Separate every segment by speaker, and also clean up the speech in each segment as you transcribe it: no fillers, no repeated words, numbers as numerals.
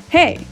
Speaker 1: Hey,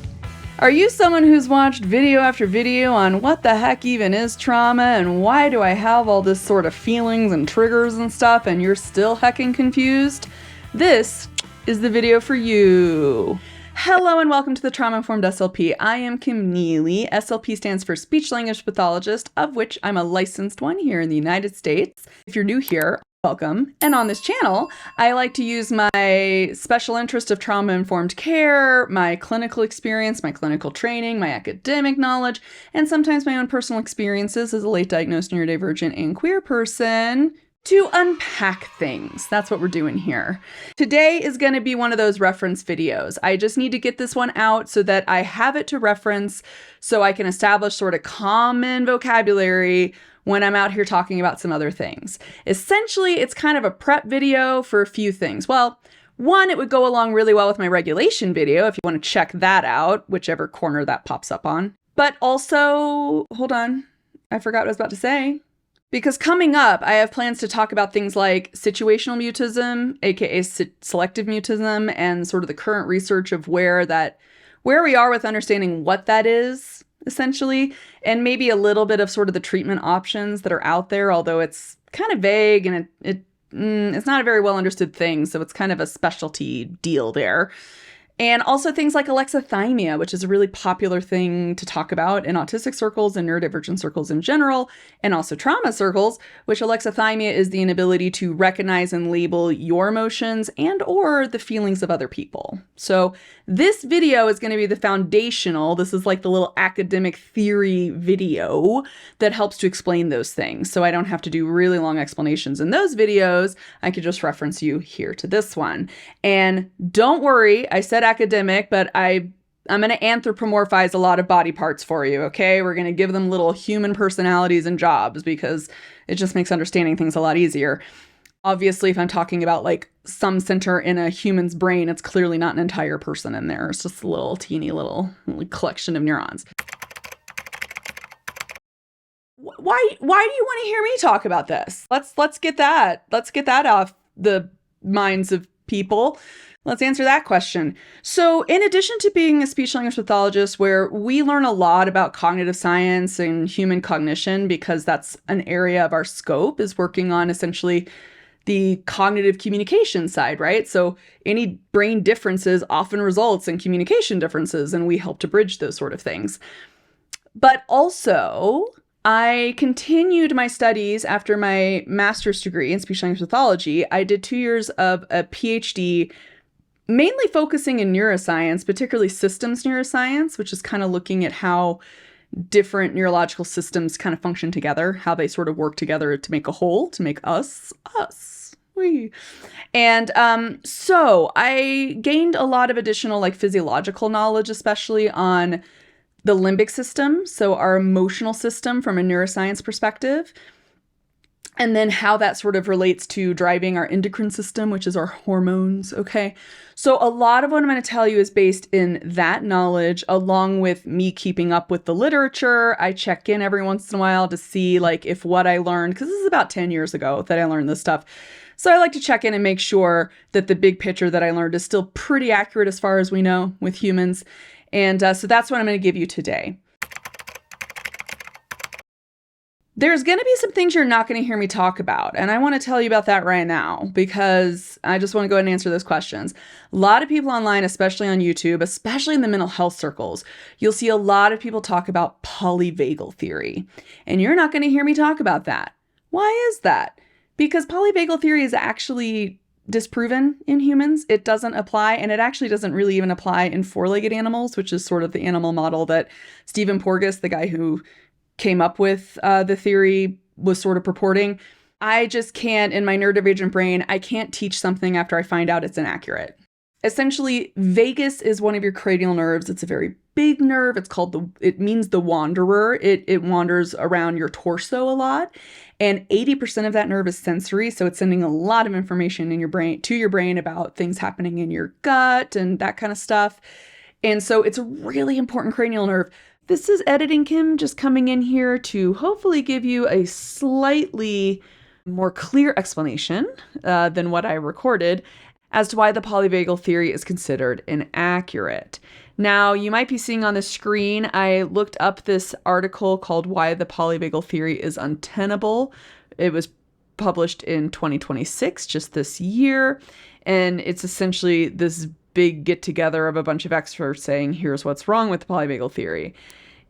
Speaker 1: are you someone who's watched video after video on what the heck even is trauma and why do I have all this sort of feelings and triggers and stuff and you're still heckin' confused? This is the video for you. Hello and welcome to the Trauma Informed SLP. I am Kim Neely. SLP stands for Speech Language Pathologist, of which I'm a licensed one here in the United States. If you're new here, welcome. And on this channel, I like to use my special interest of trauma-informed care, my clinical experience, my clinical training, my academic knowledge, and sometimes my own personal experiences as a late diagnosed neurodivergent and queer person to unpack things. That's what we're doing here. Today is going to be one of those reference videos. I just need to get this one out so that I have it to reference so I can establish sort of common vocabulary when I'm out here talking about some other things. Essentially, it's kind of a prep video for a few things. Well, one, it would go along really well with my regulation video if you want to check that out, whichever corner that pops up on. But also, hold on, I forgot what I was about to say. Because coming up, I have plans to talk about things like situational mutism, aka selective mutism, and sort of the current research of where we are with understanding what that is, essentially, and maybe a little bit of sort of the treatment options that are out there, although it's kind of vague and it's not a very well understood thing, so it's kind of a specialty deal there. And also things like alexithymia, which is a really popular thing to talk about in autistic circles and neurodivergent circles in general, and also trauma circles, which alexithymia is the inability to recognize and label your emotions and or the feelings of other people. So this video is going to be the foundational, this is like the little academic theory video that helps to explain those things. So I don't have to do really long explanations in those videos. I could just reference you here to this one. And don't worry, I said academic, but I'm going to anthropomorphize a lot of body parts for you, okay? We're going to give them little human personalities and jobs because it just makes understanding things a lot easier. Obviously, if I'm talking about like some center in a human's brain, it's clearly not an entire person in there. It's just a little teeny little collection of neurons. Why do you want to hear me talk about this? Let's get that off the minds of people. Let's answer that question. So in addition to being a speech language pathologist where we learn a lot about cognitive science and human cognition, because that's an area of our scope, is working on essentially the cognitive communication side, right? So any brain differences often results in communication differences, and we help to bridge those sort of things. But also, I continued my studies after my master's degree in speech language pathology. I did 2 years of a PhD mainly focusing in neuroscience, particularly systems neuroscience, which is kind of looking at how different neurological systems kind of function together, how they sort of work together to make a whole, to make us. We. And so I gained a lot of additional like physiological knowledge, especially on the limbic system, so our emotional system from a neuroscience perspective. And then how that sort of relates to driving our endocrine system, which is our hormones, okay? So a lot of what I'm going to tell you is based in that knowledge, along with me keeping up with the literature. I check in every once in a while to see like if what I learned, because this is about 10 years ago that I learned this stuff. So I like to check in and make sure that the big picture that I learned is still pretty accurate as far as we know with humans. And so that's what I'm going to give you today. There's going to be some things you're not going to hear me talk about, and I want to tell you about that right now because I just want to go ahead and answer those questions. A lot of people online, especially on YouTube, especially in the mental health circles, you'll see a lot of people talk about polyvagal theory, and you're not going to hear me talk about that. Why is that? Because polyvagal theory is actually disproven in humans. It doesn't apply, and it actually doesn't really even apply in four-legged animals, which is sort of the animal model that Stephen Porges, the guy who came up with the theory, was sort of purporting. I just can't, in my neurodivergent brain, I can't teach something after I find out it's inaccurate. Essentially, vagus is one of your cranial nerves. It's a very big nerve. It means the wanderer. It wanders around your torso a lot. And 80% of that nerve is sensory. So it's sending a lot of information in your brain to your brain about things happening in your gut and that kind of stuff. And so it's a really important cranial nerve. This is Editing Kim just coming in here to hopefully give you a slightly more clear explanation than what I recorded as to why the polyvagal theory is considered inaccurate. Now, you might be seeing on the screen, I looked up this article called Why the Polyvagal Theory is Untenable. It was published in 2026, just this year. And it's essentially this big get together of a bunch of experts saying, here's what's wrong with the polyvagal theory.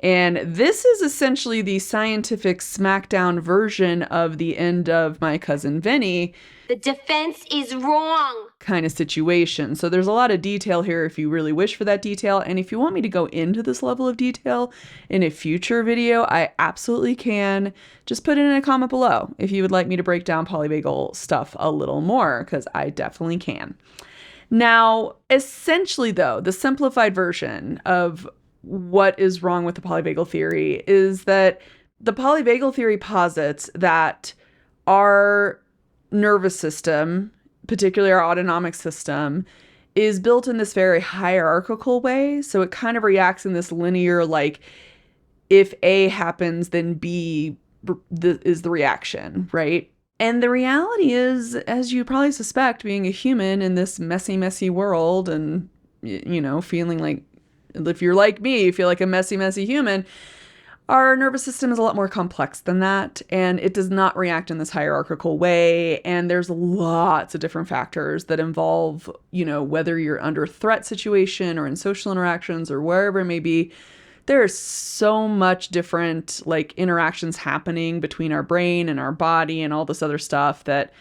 Speaker 1: And this is essentially the scientific smackdown version of the end of My Cousin Vinny.
Speaker 2: The defense is wrong
Speaker 1: Kind of situation. So there's a lot of detail here if you really wish for that detail. And if you want me to go into this level of detail in a future video, I absolutely can. Just put it in a comment below if you would like me to break down polyvagal stuff a little more, because I definitely can. Now, essentially though, the simplified version of what is wrong with the polyvagal theory is that the polyvagal theory posits that our nervous system, particularly our autonomic system, is built in this very hierarchical way. So it kind of reacts in this linear, like, if A happens, then B is the reaction, right? And the reality is, as you probably suspect, being a human in this messy, messy world and, you know, feeling like, if you're like me, you feel like a messy, messy human, our nervous system is a lot more complex than that, and it does not react in this hierarchical way. And there's lots of different factors that involve, you know, whether you're under a threat situation or in social interactions or wherever it may be. There's so much different like interactions happening between our brain and our body and all this other stuff that,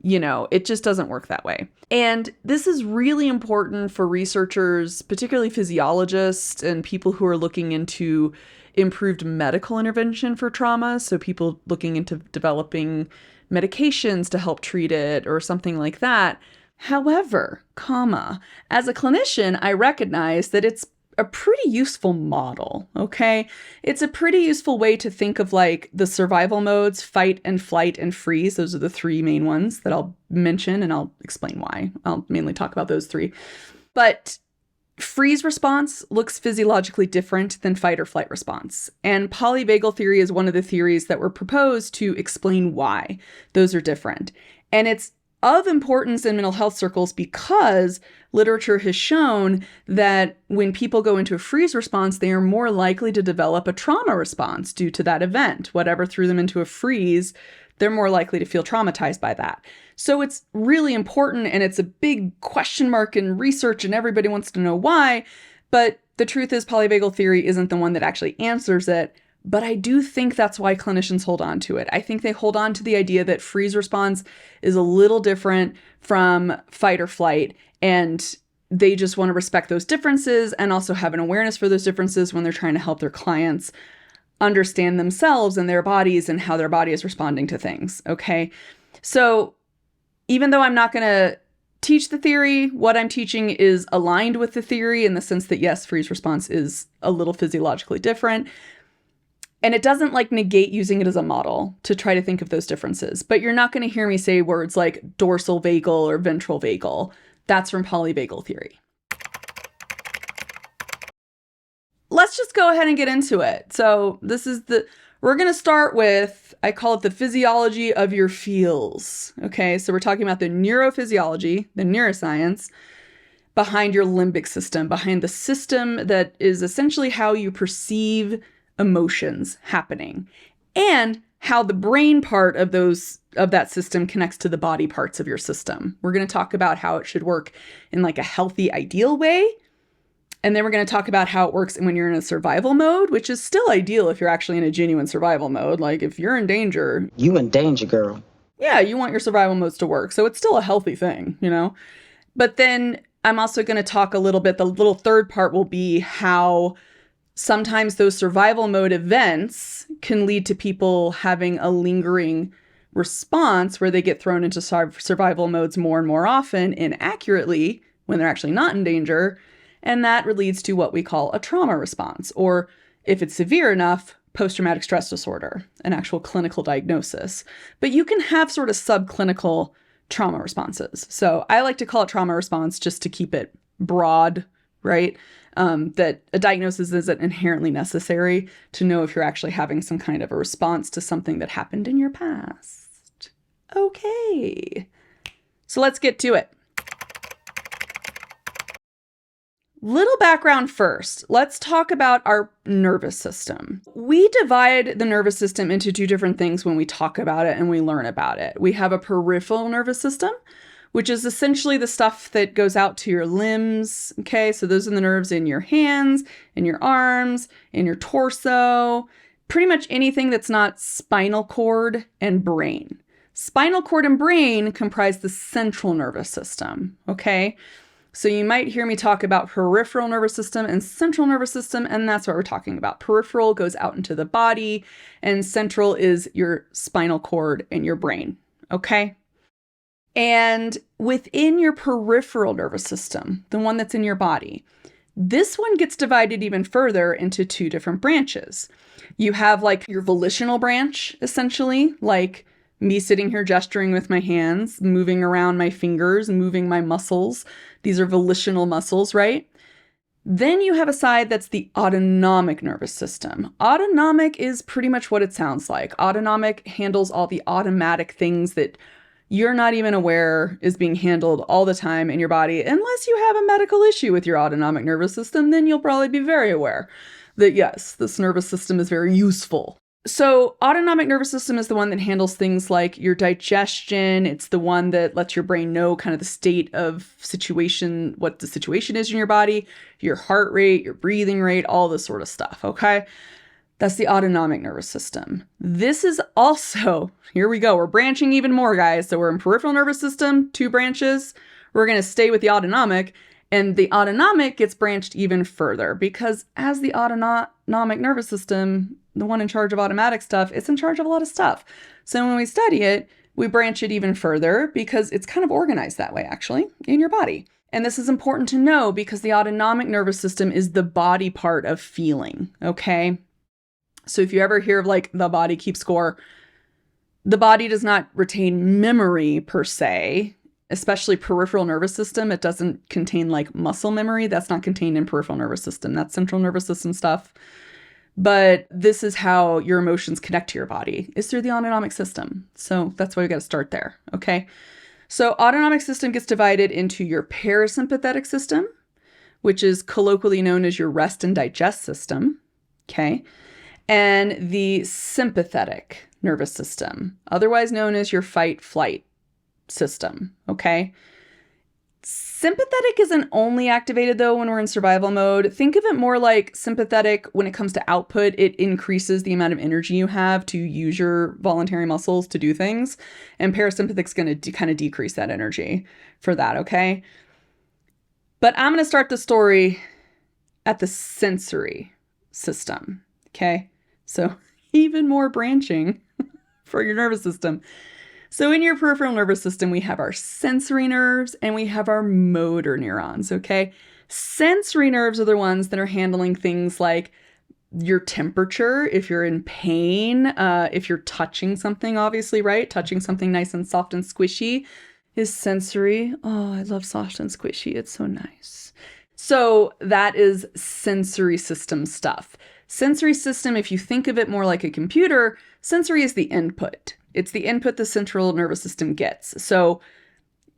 Speaker 1: you know, it just doesn't work that way. And this is really important for researchers, particularly physiologists and people who are looking into improved medical intervention for trauma. So people looking into developing medications to help treat it or something like that. However, as a clinician, I recognize that it's a pretty useful model, okay? It's a pretty useful way to think of like the survival modes, fight and flight and freeze. Those are the three main ones that I'll mention, and I'll explain why. I'll mainly talk about those three. But freeze response looks physiologically different than fight or flight response. And polyvagal theory is one of the theories that were proposed to explain why those are different. And it's of importance in mental health circles because literature has shown that when people go into a freeze response, they are more likely to develop a trauma response due to that event. Whatever threw them into a freeze, they're more likely to feel traumatized by that. So it's really important, and it's a big question mark in research, and everybody wants to know why. But the truth is, polyvagal theory isn't the one that actually answers it. But I do think that's why clinicians hold on to it. I think they hold on to the idea that freeze response is a little different from fight or flight, and they just want to respect those differences and also have an awareness for those differences when they're trying to help their clients understand themselves and their bodies and how their body is responding to things, okay? So even though I'm not going to teach the theory, what I'm teaching is aligned with the theory in the sense that, yes, freeze response is a little physiologically different. And it doesn't like negate using it as a model to try to think of those differences. But you're not going to hear me say words like dorsal vagal or ventral vagal. That's from polyvagal theory. Let's just go ahead and get into it. So we're going to start with, I call it the physiology of your feels. Okay, so we're talking about the neurophysiology, the neuroscience, behind your limbic system, behind the system that is essentially how you perceive emotions happening, and how the brain part of that system connects to the body parts of your system. We're going to talk about how it should work in like a healthy, ideal way. And then we're going to talk about how it works when you're in a survival mode, which is still ideal if you're actually in a genuine survival mode. Like if you're in danger,
Speaker 3: you in danger, girl.
Speaker 1: Yeah, you want your survival modes to work. So it's still a healthy thing, you know? But then I'm also going to talk a little bit, the little third part will be how sometimes those survival mode events can lead to people having a lingering response where they get thrown into survival modes more and more often inaccurately when they're actually not in danger. And that leads to what we call a trauma response, or if it's severe enough, post-traumatic stress disorder, an actual clinical diagnosis. But you can have sort of subclinical trauma responses. So I like to call it trauma response just to keep it broad, right? That a diagnosis isn't inherently necessary to know if you're actually having some kind of a response to something that happened in your past. Okay, so let's get to it. Little background first. Let's talk about our nervous system. We divide the nervous system into two different things when we talk about it and we learn about it. We have a peripheral nervous system, which is essentially the stuff that goes out to your limbs. Okay, so those are the nerves in your hands, in your arms, in your torso, pretty much anything that's not spinal cord and brain. Spinal cord and brain comprise the central nervous system. Okay. So you might hear me talk about peripheral nervous system and central nervous system, and that's what we're talking about. Peripheral goes out into the body, and central is your spinal cord and your brain, okay? And within your peripheral nervous system, the one that's in your body, this one gets divided even further into two different branches. You have like your volitional branch, essentially, like me sitting here gesturing with my hands, moving around my fingers, moving my muscles. These are volitional muscles, right? Then you have a side that's the autonomic nervous system. Autonomic is pretty much what it sounds like. Autonomic handles all the automatic things that you're not even aware is being handled all the time in your body. Unless you have a medical issue with your autonomic nervous system, then you'll probably be very aware that yes, this nervous system is very useful. So autonomic nervous system is the one that handles things like your digestion. It's the one that lets your brain know kind of the state of situation, what the situation is in your body, your heart rate, your breathing rate, all this sort of stuff, okay? That's the autonomic nervous system. This is also, here we go, we're branching even more, guys. So we're in peripheral nervous system, 2 branches. We're going to stay with the autonomic, and the autonomic gets branched even further because as the autonomic nervous system, the one in charge of automatic stuff, it's in charge of a lot of stuff. So when we study it, we branch it even further because it's kind of organized that way, actually, in your body. And this is important to know because the autonomic nervous system is the body part of feeling, okay? So if you ever hear of like the body keeps score, the body does not retain memory per se, especially peripheral nervous system. It doesn't contain like muscle memory. That's not contained in peripheral nervous system. That's central nervous system stuff. But this is how your emotions connect to your body, is through the autonomic system. So that's why we got to start there, okay? So autonomic system gets divided into your parasympathetic system, which is colloquially known as your rest and digest system, okay? And the sympathetic nervous system, otherwise known as your fight-flight system, okay? Sympathetic isn't only activated though when we're in survival mode. Think of it more like sympathetic when it comes to output. It increases the amount of energy you have to use your voluntary muscles to do things. And parasympathic's going to kind of decrease that energy for that, okay? But I'm going to start the story at the sensory system, okay? So even more branching for your nervous system. So in your peripheral nervous system, we have our sensory nerves and we have our motor neurons, okay? Sensory nerves are the ones that are handling things like your temperature, if you're in pain, if you're touching something, obviously, right? Touching something nice and soft and squishy is sensory. Oh, I love soft and squishy. It's so nice. So that is sensory system stuff. Sensory system, if you think of it more like a computer, sensory is the input. It's the input the central nervous system gets. So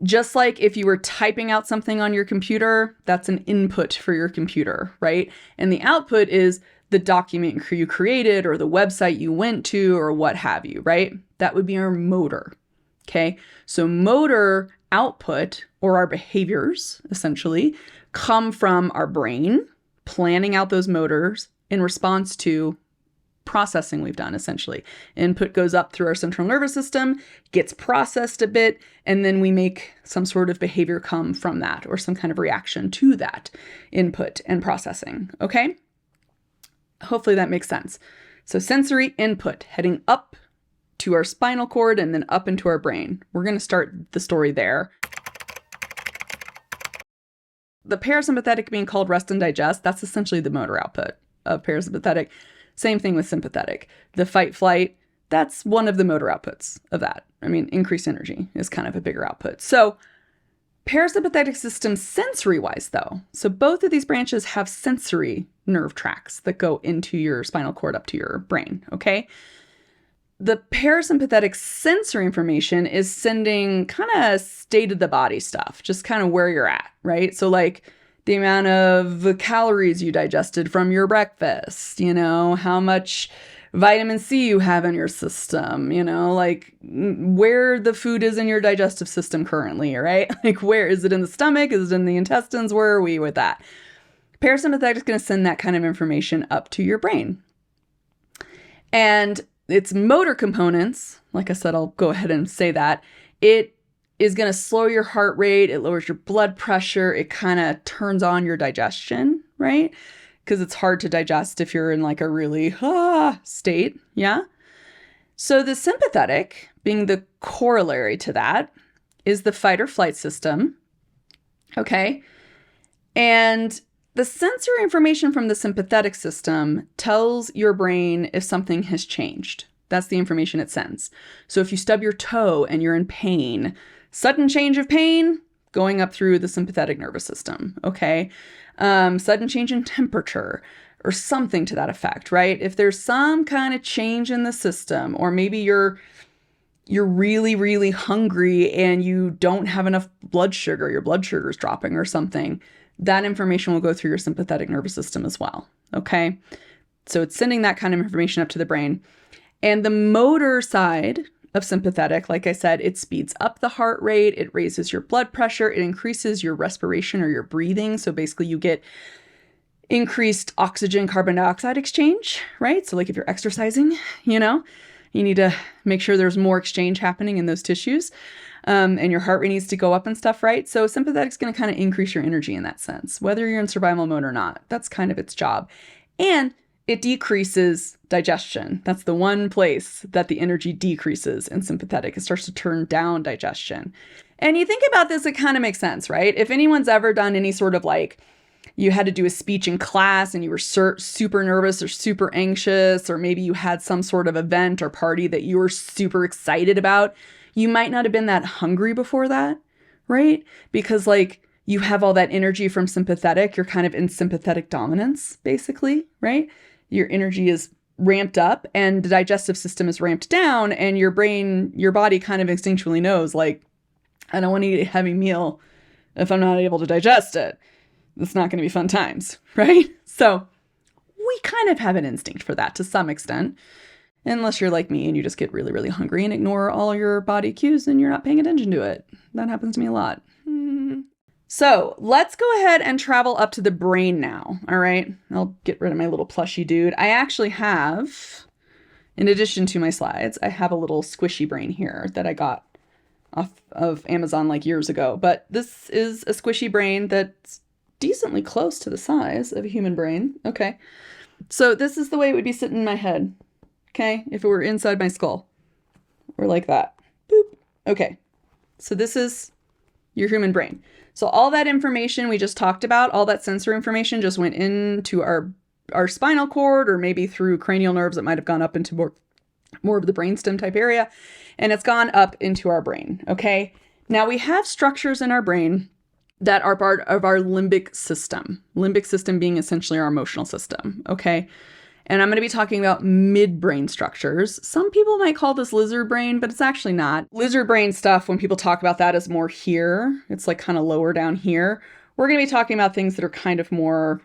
Speaker 1: just like if you were typing out something on your computer, that's an input for your computer, right? And the output is the document you created or the website you went to or what have you, right? That would be our motor, okay? So motor output, or our behaviors, essentially, come from our brain, planning out those motors in response to processing we've done, essentially. Input goes up through our central nervous system, gets processed a bit, and then we make some sort of behavior come from that or some kind of reaction to that input and processing, okay? Hopefully that makes sense. So sensory input heading up to our spinal cord and then up into our brain. We're going to start the story there. The parasympathetic being called rest and digest, that's essentially the motor output of parasympathetic. Same thing with sympathetic. The fight flight, that's one of the motor outputs of that. I mean, increased energy is kind of a bigger output. So parasympathetic system sensory wise though. So both of these branches have sensory nerve tracts that go into your spinal cord up to your brain, okay? The parasympathetic sensory information is sending kind of state of the body stuff, just kind of where you're at, right? So like the amount of calories you digested from your breakfast, how much vitamin C you have in your system, like where the food is in your digestive system currently, right? Like where is it in the stomach? Is it in the intestines? Where are we with that? Parasympathetic is going to send that kind of information up to your brain. And its motor components, like I said, I'll go ahead and say that, it is going to slow your heart rate. It lowers your blood pressure. It kind of turns on your digestion, right? Because it's hard to digest if you're in like a really state. Yeah. So the sympathetic, being the corollary to that, is the fight or flight system. Okay. And the sensory information from the sympathetic system tells your brain if something has changed. That's the information it sends. So if you stub your toe and you're in pain, sudden change of pain going up through the sympathetic nervous system, okay? Sudden change in temperature or something to that effect, right? If there's some kind of change in the system, or maybe you're really, really hungry and you don't have enough blood sugar, your blood sugar is dropping or something, that information will go through your sympathetic nervous system as well, okay? So it's sending that kind of information up to the brain. And the motor side of sympathetic, like I said, it speeds up the heart rate, it raises your blood pressure, it increases your respiration or your breathing. So basically you get increased oxygen carbon dioxide exchange, right? So like if you're exercising, you need to make sure there's more exchange happening in those tissues. And your heart rate needs to go up and stuff, right? So sympathetic is going to kind of increase your energy in that sense, whether you're in survival mode or not. That's kind of its job. And it decreases digestion. That's the one place that the energy decreases in sympathetic. It starts to turn down digestion. And you think about this, it kind of makes sense, right? If anyone's ever done any sort of like, you had to do a speech in class and you were super nervous or super anxious, or maybe you had some sort of event or party that you were super excited about, you might not have been that hungry before that, right? Because like you have all that energy from sympathetic, you're kind of in sympathetic dominance, basically, right? Your energy is ramped up and the digestive system is ramped down, and your brain, your body kind of instinctually knows, like, I don't want to eat a heavy meal if I'm not able to digest it. It's not going to be fun times, right? So we kind of have an instinct for that to some extent, unless you're like me and you just get really, really hungry and ignore all your body cues and you're not paying attention to it. That happens to me a lot. So let's go ahead and travel up to the brain now. All right. I'll get rid of my little plushy dude. I actually have, in addition to my slides, I have a little squishy brain here that I got off of Amazon like years ago. But this is a squishy brain that's decently close to the size of a human brain. Okay. So this is the way it would be sitting in my head. Okay. If it were inside my skull, or like that. Boop. Okay. So this is your human brain. So all that information we just talked about, all that sensory information just went into our spinal cord, or maybe through cranial nerves that might have gone up into more of the brainstem type area, and it's gone up into our brain, okay? Now we have structures in our brain that are part of our limbic system. Limbic system being essentially our emotional system, okay? And I'm going to be talking about midbrain structures. Some people might call this lizard brain, but it's actually not. Lizard brain stuff, when people talk about that, is more here. It's like kind of lower down here. We're going to be talking about things that are kind of more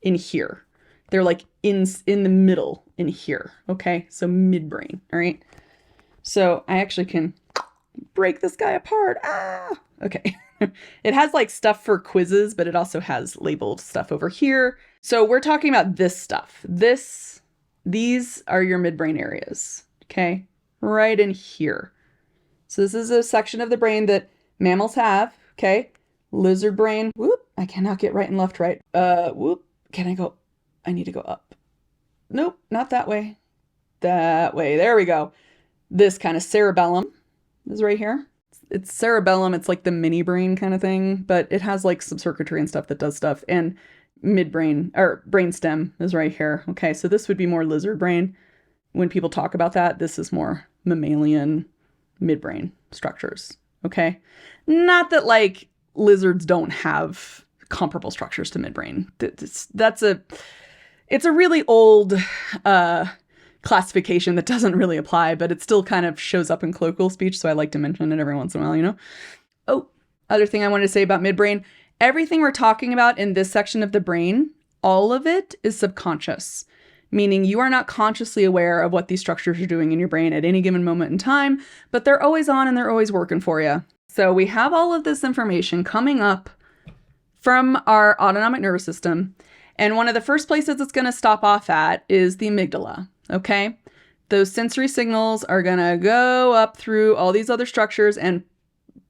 Speaker 1: in here. They're like in the middle in here. Okay, so midbrain. All right. So I actually can break this guy apart. Okay. It has like stuff for quizzes, but it also has labeled stuff over here. So we're talking about this stuff. These are your midbrain areas, okay? Right in here. So this is a section of the brain that mammals have, okay? Lizard brain, I cannot get right and left right. Can I go? I need to go up. Nope, not that way. That way, there we go. This kind of cerebellum is right here. It's cerebellum. It's like the mini brain kind of thing, but it has like some circuitry and stuff that does stuff. And midbrain or brainstem is right here. Okay, so this would be more lizard brain. When people talk about that, this is more mammalian midbrain structures. Okay, not that like lizards don't have comparable structures to midbrain. It's a really old classification that doesn't really apply, but it still kind of shows up in colloquial speech, so I like to mention it every once in a while, Oh, other thing I wanted to say about midbrain, Everything we're talking about in this section of the brain, all of it is subconscious, meaning you are not consciously aware of what these structures are doing in your brain at any given moment in time, but they're always on and they're always working for you. So we have all of this information coming up from our autonomic nervous system. And one of the first places it's going to stop off at is the amygdala, okay? Those sensory signals are going to go up through all these other structures and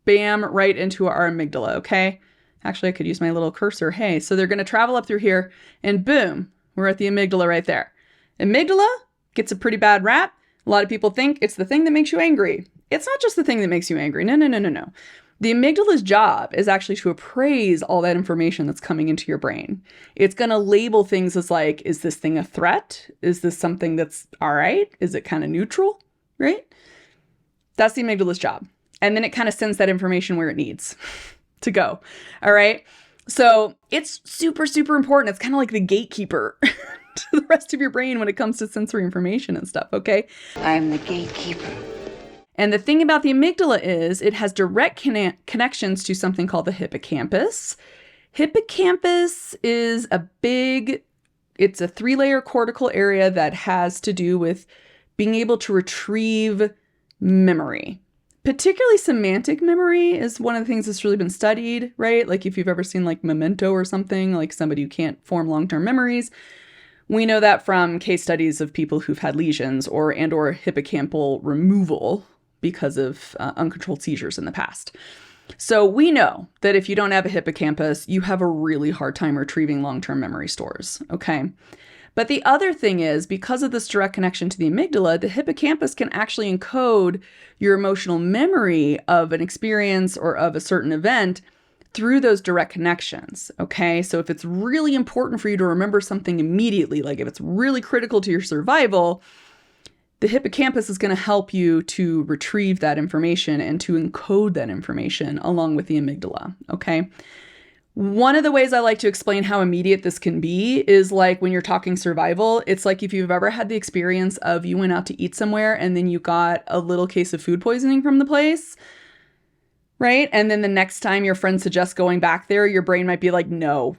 Speaker 1: bam, right into our amygdala, okay? Actually, I could use my little cursor. Hey, so they're going to travel up through here and boom, we're at the amygdala right there. Amygdala gets a pretty bad rap. A lot of people think it's the thing that makes you angry. It's not just the thing that makes you angry. No. The amygdala's job is actually to appraise all that information that's coming into your brain. It's going to label things as like, is this thing a threat? Is this something that's all right? Is it kind of neutral, right? That's the amygdala's job. And then it kind of sends that information where it needs to go, all right? So it's super, super important. It's kind of like the gatekeeper to the rest of your brain when it comes to sensory information and stuff, okay?
Speaker 3: I'm the gatekeeper.
Speaker 1: And the thing about the amygdala is it has direct connections to something called the hippocampus. Hippocampus is it's a 3-layer cortical area that has to do with being able to retrieve memory. Particularly semantic memory is one of the things that's really been studied, right? Like if you've ever seen like Memento or something, like somebody who can't form long-term memories. We know that from case studies of people who've had lesions or hippocampal removal because of uncontrolled seizures in the past. So we know that if you don't have a hippocampus, you have a really hard time retrieving long-term memory stores, okay? But the other thing is, because of this direct connection to the amygdala, the hippocampus can actually encode your emotional memory of an experience or of a certain event through those direct connections, okay? So if it's really important for you to remember something immediately, like if it's really critical to your survival, the hippocampus is going to help you to retrieve that information and to encode that information along with the amygdala, okay? One of the ways I like to explain how immediate this can be is like when you're talking survival, it's like if you've ever had the experience of you went out to eat somewhere and then you got a little case of food poisoning from the place, right? And then the next time your friend suggests going back there, your brain might be like, no,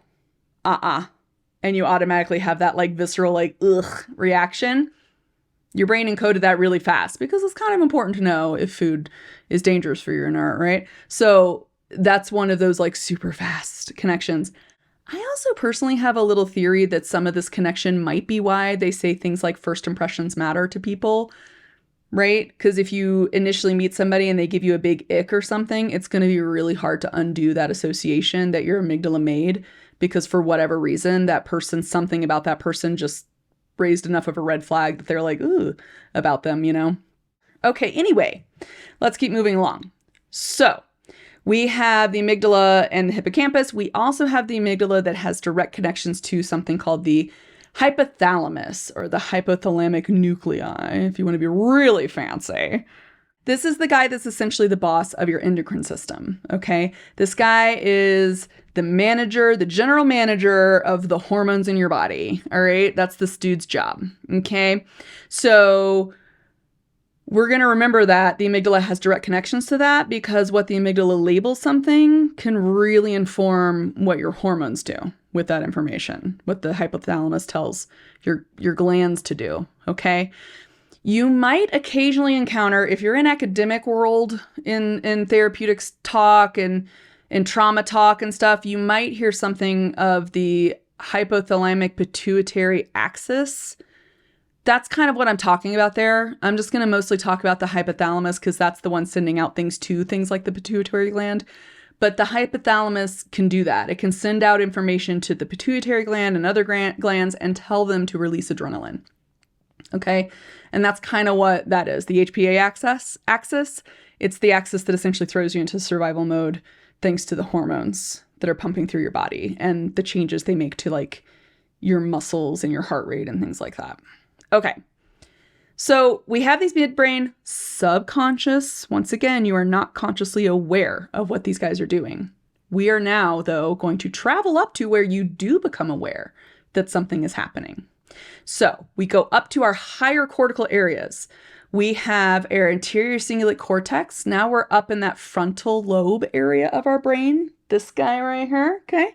Speaker 1: and you automatically have that like visceral, like, ugh reaction. Your brain encoded that really fast because it's kind of important to know if food is dangerous for you or not, right? So that's one of those like super fast connections. I also personally have a little theory that some of this connection might be why they say things like first impressions matter to people, right? Because if you initially meet somebody and they give you a big ick or something, it's going to be really hard to undo that association that your amygdala made because for whatever reason, something about that person just raised enough of a red flag that they're like, ooh, about them, you know? Okay, anyway, let's keep moving along. So we have the amygdala and the hippocampus. We also have the amygdala that has direct connections to something called the hypothalamus or the hypothalamic nuclei, if you want to be really fancy. This is the guy that's essentially the boss of your endocrine system, okay? This guy is the manager, the general manager of the hormones in your body, all right? That's this dude's job, okay? So we're going to remember that the amygdala has direct connections to that because what the amygdala labels something can really inform what your hormones do with that information, what the hypothalamus tells your glands to do, okay? You might occasionally encounter, if you're in academic world, in therapeutics talk and in trauma talk and stuff, you might hear something of the hypothalamic pituitary axis. That's kind of what I'm talking about there. I'm just going to mostly talk about the hypothalamus because that's the one sending out things to things like the pituitary gland. But the hypothalamus can do that. It can send out information to the pituitary gland and other glands and tell them to release adrenaline. Okay, and that's kind of what that is. The HPA axis, it's the axis that essentially throws you into survival mode thanks to the hormones that are pumping through your body and the changes they make to like your muscles and your heart rate and things like that. Okay, so we have these midbrain subconscious. Once again, you are not consciously aware of what these guys are doing. We are now, though, going to travel up to where you do become aware that something is happening. So we go up to our higher cortical areas. We have our anterior cingulate cortex. Now we're up in that frontal lobe area of our brain. this guy right here, okay?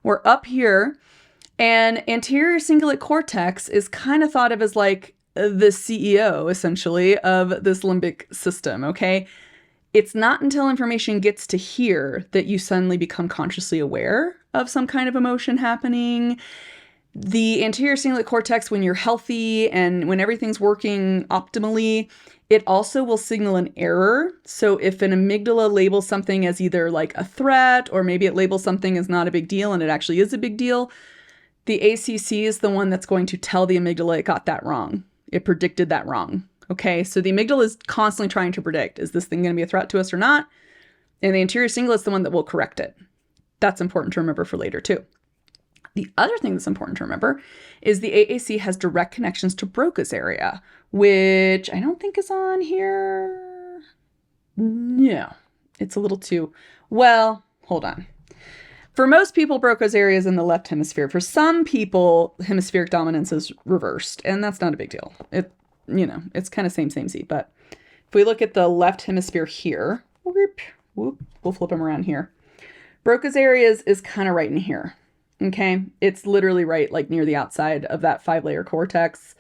Speaker 1: We're up here, and anterior cingulate cortex is kind of thought of as like the CEO, essentially, of this limbic system, okay? It's not until information gets to here that you suddenly become consciously aware of some kind of emotion happening. The anterior cingulate cortex, when you're healthy and when everything's working optimally, it also will signal an error. So if an amygdala labels something as either like a threat, or maybe it labels something as not a big deal and it actually is a big deal, the ACC is the one that's going to tell the amygdala it got that wrong. It predicted that wrong. Okay, so the amygdala is constantly trying to predict, is this thing going to be a threat to us or not? And the anterior cingulate is the one that will correct it. That's important to remember for later too. The other thing that's important to remember is the AAC has direct connections to Broca's area, which I don't think is on here. No, it's a little too, well, hold on. For most people, Broca's area is in the left hemisphere. For some people, hemispheric dominance is reversed, and that's not a big deal. It's kind of same, but if we look at the left hemisphere here, we'll flip them around here. Broca's area is kind of right in here. Okay, it's literally right like near the outside of that 5-layer cortex.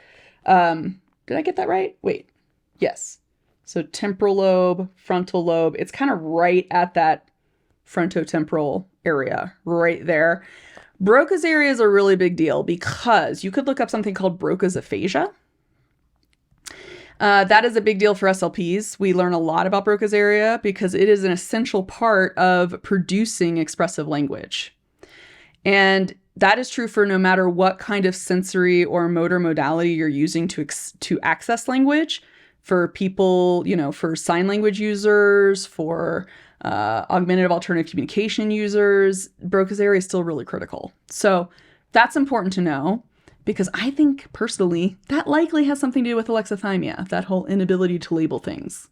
Speaker 1: Did I get that right? Wait, yes. So temporal lobe, frontal lobe, it's kind of right at that frontotemporal area right there. Broca's area is a really big deal because you could look up something called Broca's aphasia. That is a big deal for SLPs. We learn a lot about Broca's area because it is an essential part of producing expressive language. And that is true for no matter what kind of sensory or motor modality you're using to access language. For people, for sign language users, for augmentative alternative communication users, Broca's area is still really critical. So that's important to know because I think personally that likely has something to do with alexithymia, that whole inability to label things.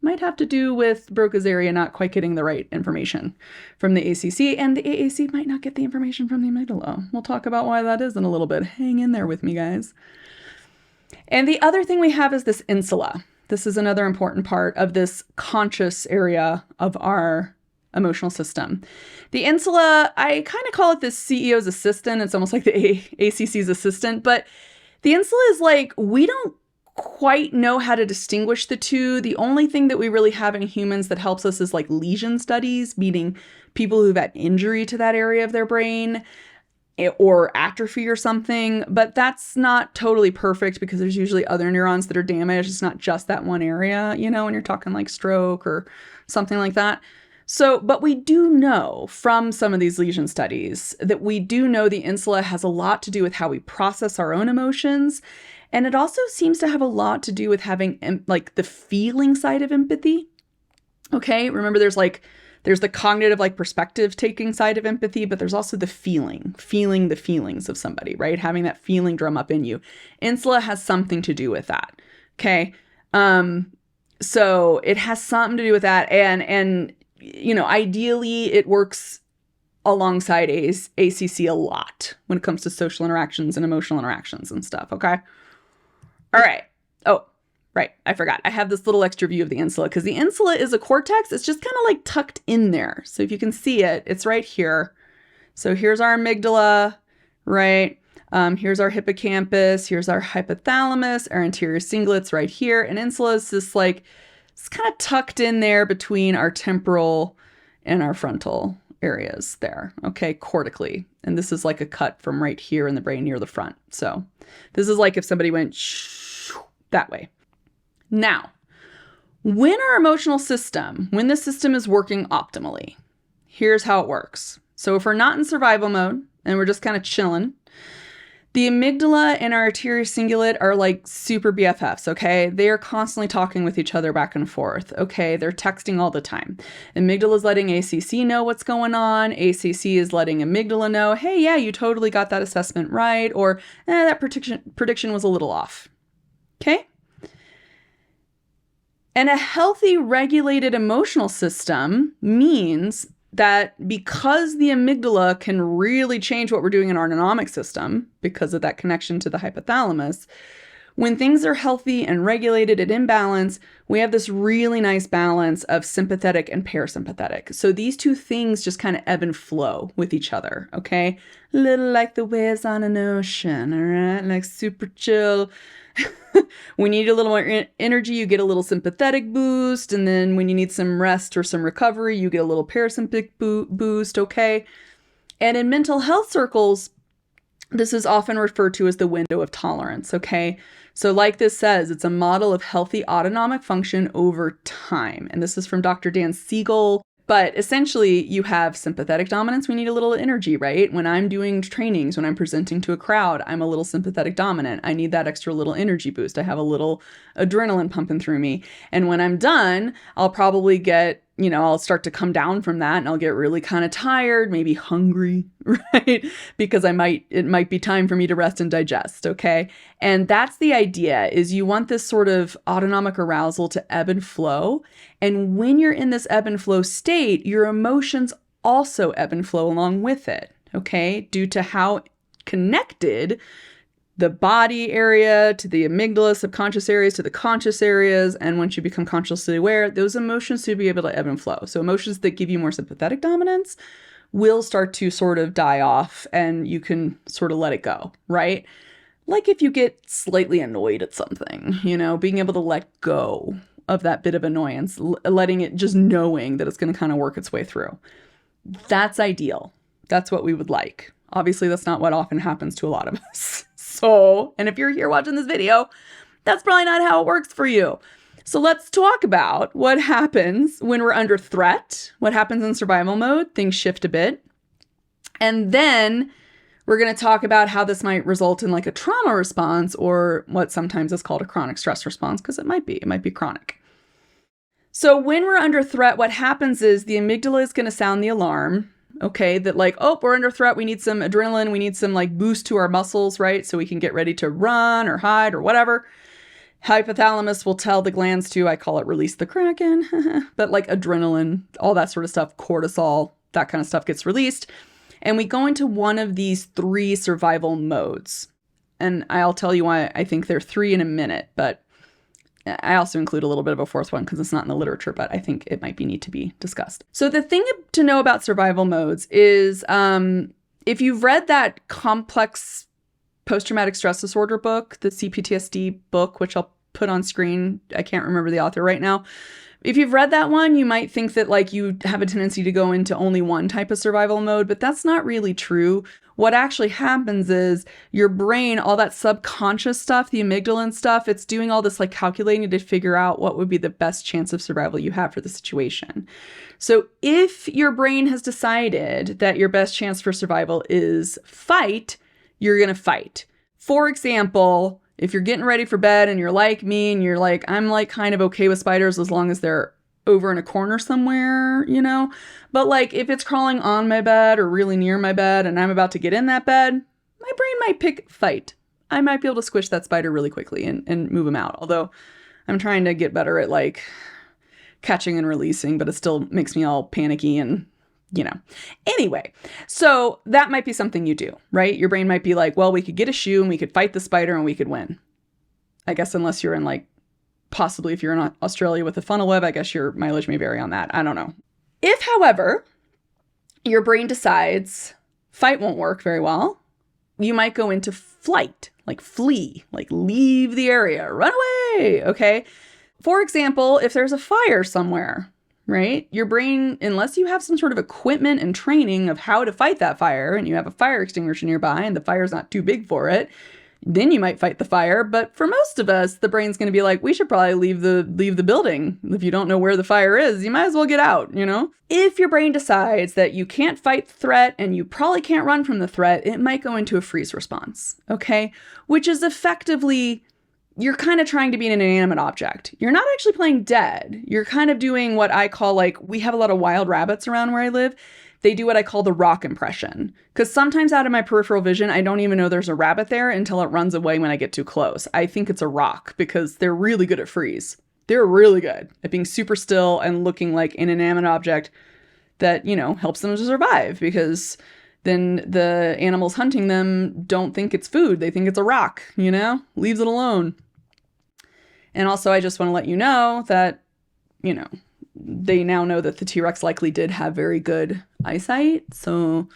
Speaker 1: Might have to do with Broca's area not quite getting the right information from the ACC, and the AAC might not get the information from the amygdala. We'll talk about why that is in a little bit. Hang in there with me, guys. And the other thing we have is this insula. This is another important part of this conscious area of our emotional system. The insula, I kind of call it the CEO's assistant. It's almost like the ACC's assistant, but the insula is like, we don't quite know how to distinguish the two. The only thing that we really have in humans that helps us is like lesion studies, meaning people who've had injury to that area of their brain or atrophy or something. But that's not totally perfect because there's usually other neurons that are damaged. It's not just that one area, when you're talking like stroke or something like that. So, but we do know from some of these lesion studies that we do know the insula has a lot to do with how we process our own emotions. And it also seems to have a lot to do with having like the feeling side of empathy. Okay, remember there's the cognitive like perspective taking side of empathy, but there's also the feeling the feelings of somebody, right? Having that feeling drum up in you. Insula has something to do with that. Okay. So it has something to do with that. And ideally it works alongside ACC a lot when it comes to social interactions and emotional interactions and stuff. Okay. All right. Oh, right. I forgot. I have this little extra view of the insula because the insula is a cortex. It's just kind of like tucked in there. So if you can see it, it's right here. So here's our amygdala, right? Here's our hippocampus. Here's our hypothalamus. Our anterior cingulate's right here. And insula is just like, it's kind of tucked in there between our temporal and our frontal areas there, okay, cortically. And this is like a cut from right here in the brain near the front. So this is like if somebody went that way. Now, when our emotional system, when the system is working optimally, here's how it works. So if we're not in survival mode and we're just kind of chilling, the amygdala and our anterior cingulate are like super BFFs, okay? They are constantly talking with each other back and forth, okay? They're texting all the time. Amygdala is letting ACC know what's going on. ACC is letting amygdala know, hey, yeah, you totally got that assessment right, or that prediction was a little off, okay? And a healthy, regulated emotional system means that because the amygdala can really change what we're doing in our autonomic system because of that connection to the hypothalamus, When things are healthy and regulated and in balance, we have this really nice balance of sympathetic and parasympathetic. So these two things just kind of ebb and flow with each other, okay? Little like the waves on an ocean, all right? Like super chill. When you need a little more energy, you get a little sympathetic boost. And then when you need some rest or some recovery, you get a little parasympathetic boost, okay? And in mental health circles, this is often referred to as the window of tolerance, okay? So like this says, it's a model of healthy autonomic function over time. And this is from Dr. Dan Siegel. But essentially, you have sympathetic dominance. We need a little energy, right? When I'm doing trainings, when I'm presenting to a crowd, I'm a little sympathetic dominant. I need that extra little energy boost. I have a little adrenaline pumping through me. And when I'm done, I'll probably get, I'll start to come down from that and I'll get really kind of tired, maybe hungry, right? Because it might be time for me to rest and digest, okay? And that's the idea, is you want this sort of autonomic arousal to ebb and flow. And when you're in this ebb and flow state, your emotions also ebb and flow along with it, okay? Due to how connected the body area to the amygdala, subconscious areas to the conscious areas. And once you become consciously aware, those emotions should be able to ebb and flow. So emotions that give you more sympathetic dominance will start to sort of die off and you can sort of let it go, right? Like if you get slightly annoyed at something, being able to let go of that bit of annoyance, letting it, just knowing that it's going to kind of work its way through. That's ideal. That's what we would like. Obviously, that's not what often happens to a lot of us. So, and if you're here watching this video, that's probably not how it works for you. So let's talk about what happens when we're under threat, what happens in survival mode. Things shift a bit. And then we're going to talk about how this might result in like a trauma response, or what sometimes is called a chronic stress response, because it might be chronic. So when we're under threat, what happens is the amygdala is going to sound the alarm. Okay, that like, oh, we're under threat. We need some adrenaline. We need some like boost to our muscles, right? So we can get ready to run or hide or whatever. Hypothalamus will tell the glands to, I call it release the kraken, but like adrenaline, all that sort of stuff, cortisol, that kind of stuff gets released. And we go into one of these 3 survival modes. And I'll tell you why I think there are 3 in a minute, but I also include a little bit of a 4th one because it's not in the literature, but I think it might be neat to be discussed. So the thing to know about survival modes is if you've read that complex post-traumatic stress disorder book, the CPTSD book, which I'll put on screen, I can't remember the author right now. If you've read that one, you might think that like you have a tendency to go into only one type of survival mode, but that's not really true. What actually happens is your brain, all that subconscious stuff, the amygdala and stuff, it's doing all this like calculating to figure out what would be the best chance of survival you have for the situation. So if your brain has decided that your best chance for survival is fight, you're going to fight. For example, if you're getting ready for bed and you're like me and you're like, I'm like kind of okay with spiders as long as they're over in a corner somewhere, but like if it's crawling on my bed or really near my bed and I'm about to get in that bed, my brain might pick fight. I might be able to squish that spider really quickly and move him out. Although I'm trying to get better at like catching and releasing, but it still makes me all panicky and Anyway, so that might be something you do, right? Your brain might be like, well, we could get a shoe and we could fight the spider and we could win. I guess unless you're in like, possibly if you're in Australia with a funnel web, I guess your mileage may vary on that. I don't know. If, however, your brain decides fight won't work very well, you might go into flight, like flee, like leave the area, run away, okay? For example, if there's a fire somewhere, right? Your brain, unless you have some sort of equipment and training of how to fight that fire and you have a fire extinguisher nearby and the fire's not too big for it, then you might fight the fire. But for most of us, the brain's going to be like, we should probably leave the building. If you don't know where the fire is, you might as well get out, If your brain decides that you can't fight the threat and you probably can't run from the threat, it might go into a freeze response, okay? Which is effectively, you're kind of trying to be an inanimate object. You're not actually playing dead. You're kind of doing what I call like, we have a lot of wild rabbits around where I live. They do what I call the rock impression. Because sometimes out of my peripheral vision, I don't even know there's a rabbit there until it runs away when I get too close. I think it's a rock because they're really good at freeze. They're really good at being super still and looking like an inanimate object that, helps them to survive, because then the animals hunting them don't think it's food. They think it's a rock, leaves it alone. And also, I just want to let you know that, they now know that the T-Rex likely did have very good eyesight. So,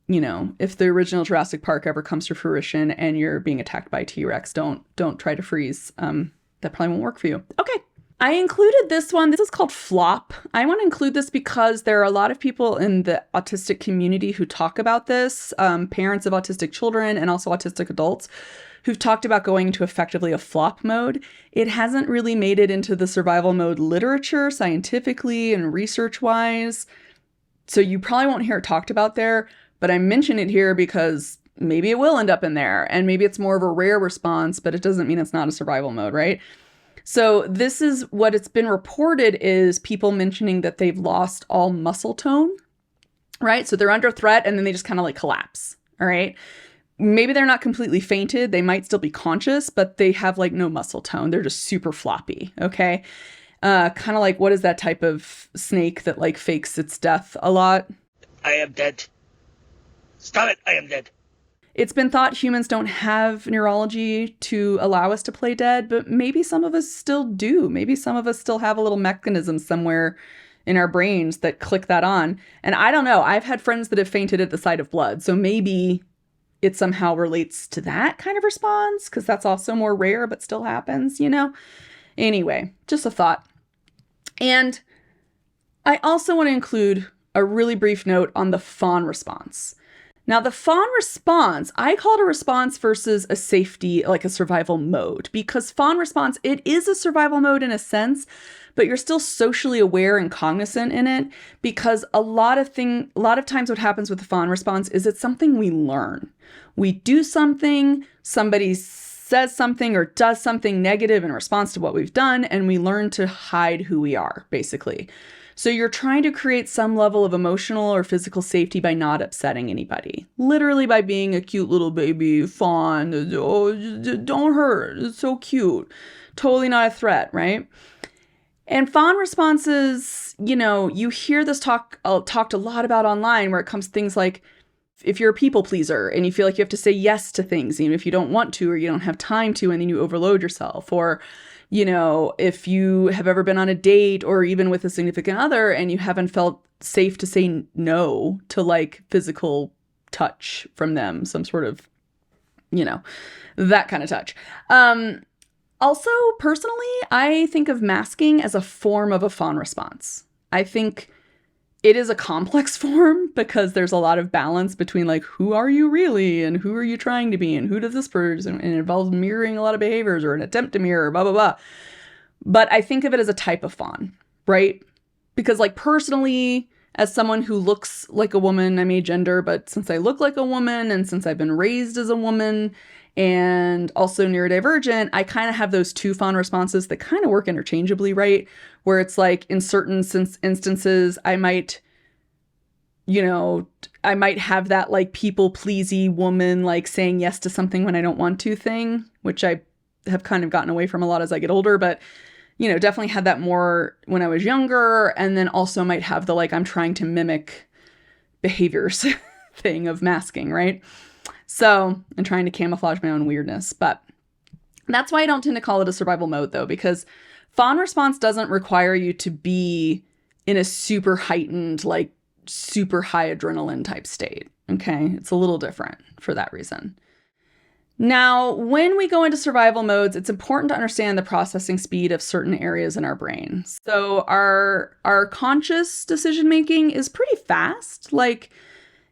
Speaker 1: if the original Jurassic Park ever comes to fruition and you're being attacked by T-Rex, don't try to freeze. That probably won't work for you. Okay. I included this one. This is called flop. I want to include this because there are a lot of people in the autistic community who talk about this, parents of autistic children and also autistic adults who've talked about going into effectively a flop mode. It hasn't really made it into the survival mode literature scientifically and research-wise. So you probably won't hear it talked about there, but I mention it here because maybe it will end up in there and maybe it's more of a rare response, but it doesn't mean it's not a survival mode, right? So this is what it's been reported is people mentioning that they've lost all muscle tone, right? So they're under threat and then they just kind of like collapse, all right? Maybe they're not completely fainted. They might still be conscious, but they have like no muscle tone. They're just super floppy, okay? Kind of like, what is that type of snake that like fakes its death a lot?
Speaker 4: I am dead. Stop it, I am dead.
Speaker 1: It's been thought humans don't have neurology to allow us to play dead, but maybe some of us still do. Maybe some of us still have a little mechanism somewhere in our brains that click that on. And I don't know. I've had friends that have fainted at the sight of blood. So maybe it somehow relates to that kind of response because that's also more rare, but still happens, Anyway, just a thought. And I also want to include a really brief note on the fawn response. Now, the fawn response, I call it a response versus a safety, like a survival mode, because fawn response, it is a survival mode in a sense, but you're still socially aware and cognizant in it because a lot of times what happens with the fawn response is it's something we learn. We do something, somebody says something or does something negative in response to what we've done, and we learn to hide who we are, basically. So you're trying to create some level of emotional or physical safety by not upsetting anybody. Literally by being a cute little baby fawn. Oh, don't hurt. It's so cute. Totally not a threat, right? And fawn responses, you hear this talked a lot about online where it comes to things like if you're a people pleaser and you feel like you have to say yes to things, even if you don't want to or you don't have time to, and then you overload yourself. Or if you have ever been on a date or even with a significant other and you haven't felt safe to say no to like physical touch from them, some sort of, that kind of touch. Also, personally, I think of masking as a form of a fawn response. I think it is a complex form because there's a lot of balance between like, who are you really? And who are you trying to be? And who does this person? And it involves mirroring a lot of behaviors or an attempt to mirror, blah, blah, blah. But I think of it as a type of fawn, right? Because like personally, as someone who looks like a woman, I'm agender, but since I look like a woman and since I've been raised as a woman and also neurodivergent, I kind of have those two fawn responses that kind of work interchangeably, right? Where it's like in certain instances, I might have that like people pleasy woman, like saying yes to something when I don't want to thing, which I have kind of gotten away from a lot as I get older, but definitely had that more when I was younger. And then also might have the like, I'm trying to mimic behaviors thing of masking, right? So I'm trying to camouflage my own weirdness, but that's why I don't tend to call it a survival mode though, because fawn response doesn't require you to be in a super heightened, like super high adrenaline type state. Okay. It's a little different for that reason. Now, when we go into survival modes, it's important to understand the processing speed of certain areas in our brain. So our conscious decision making is pretty fast. Like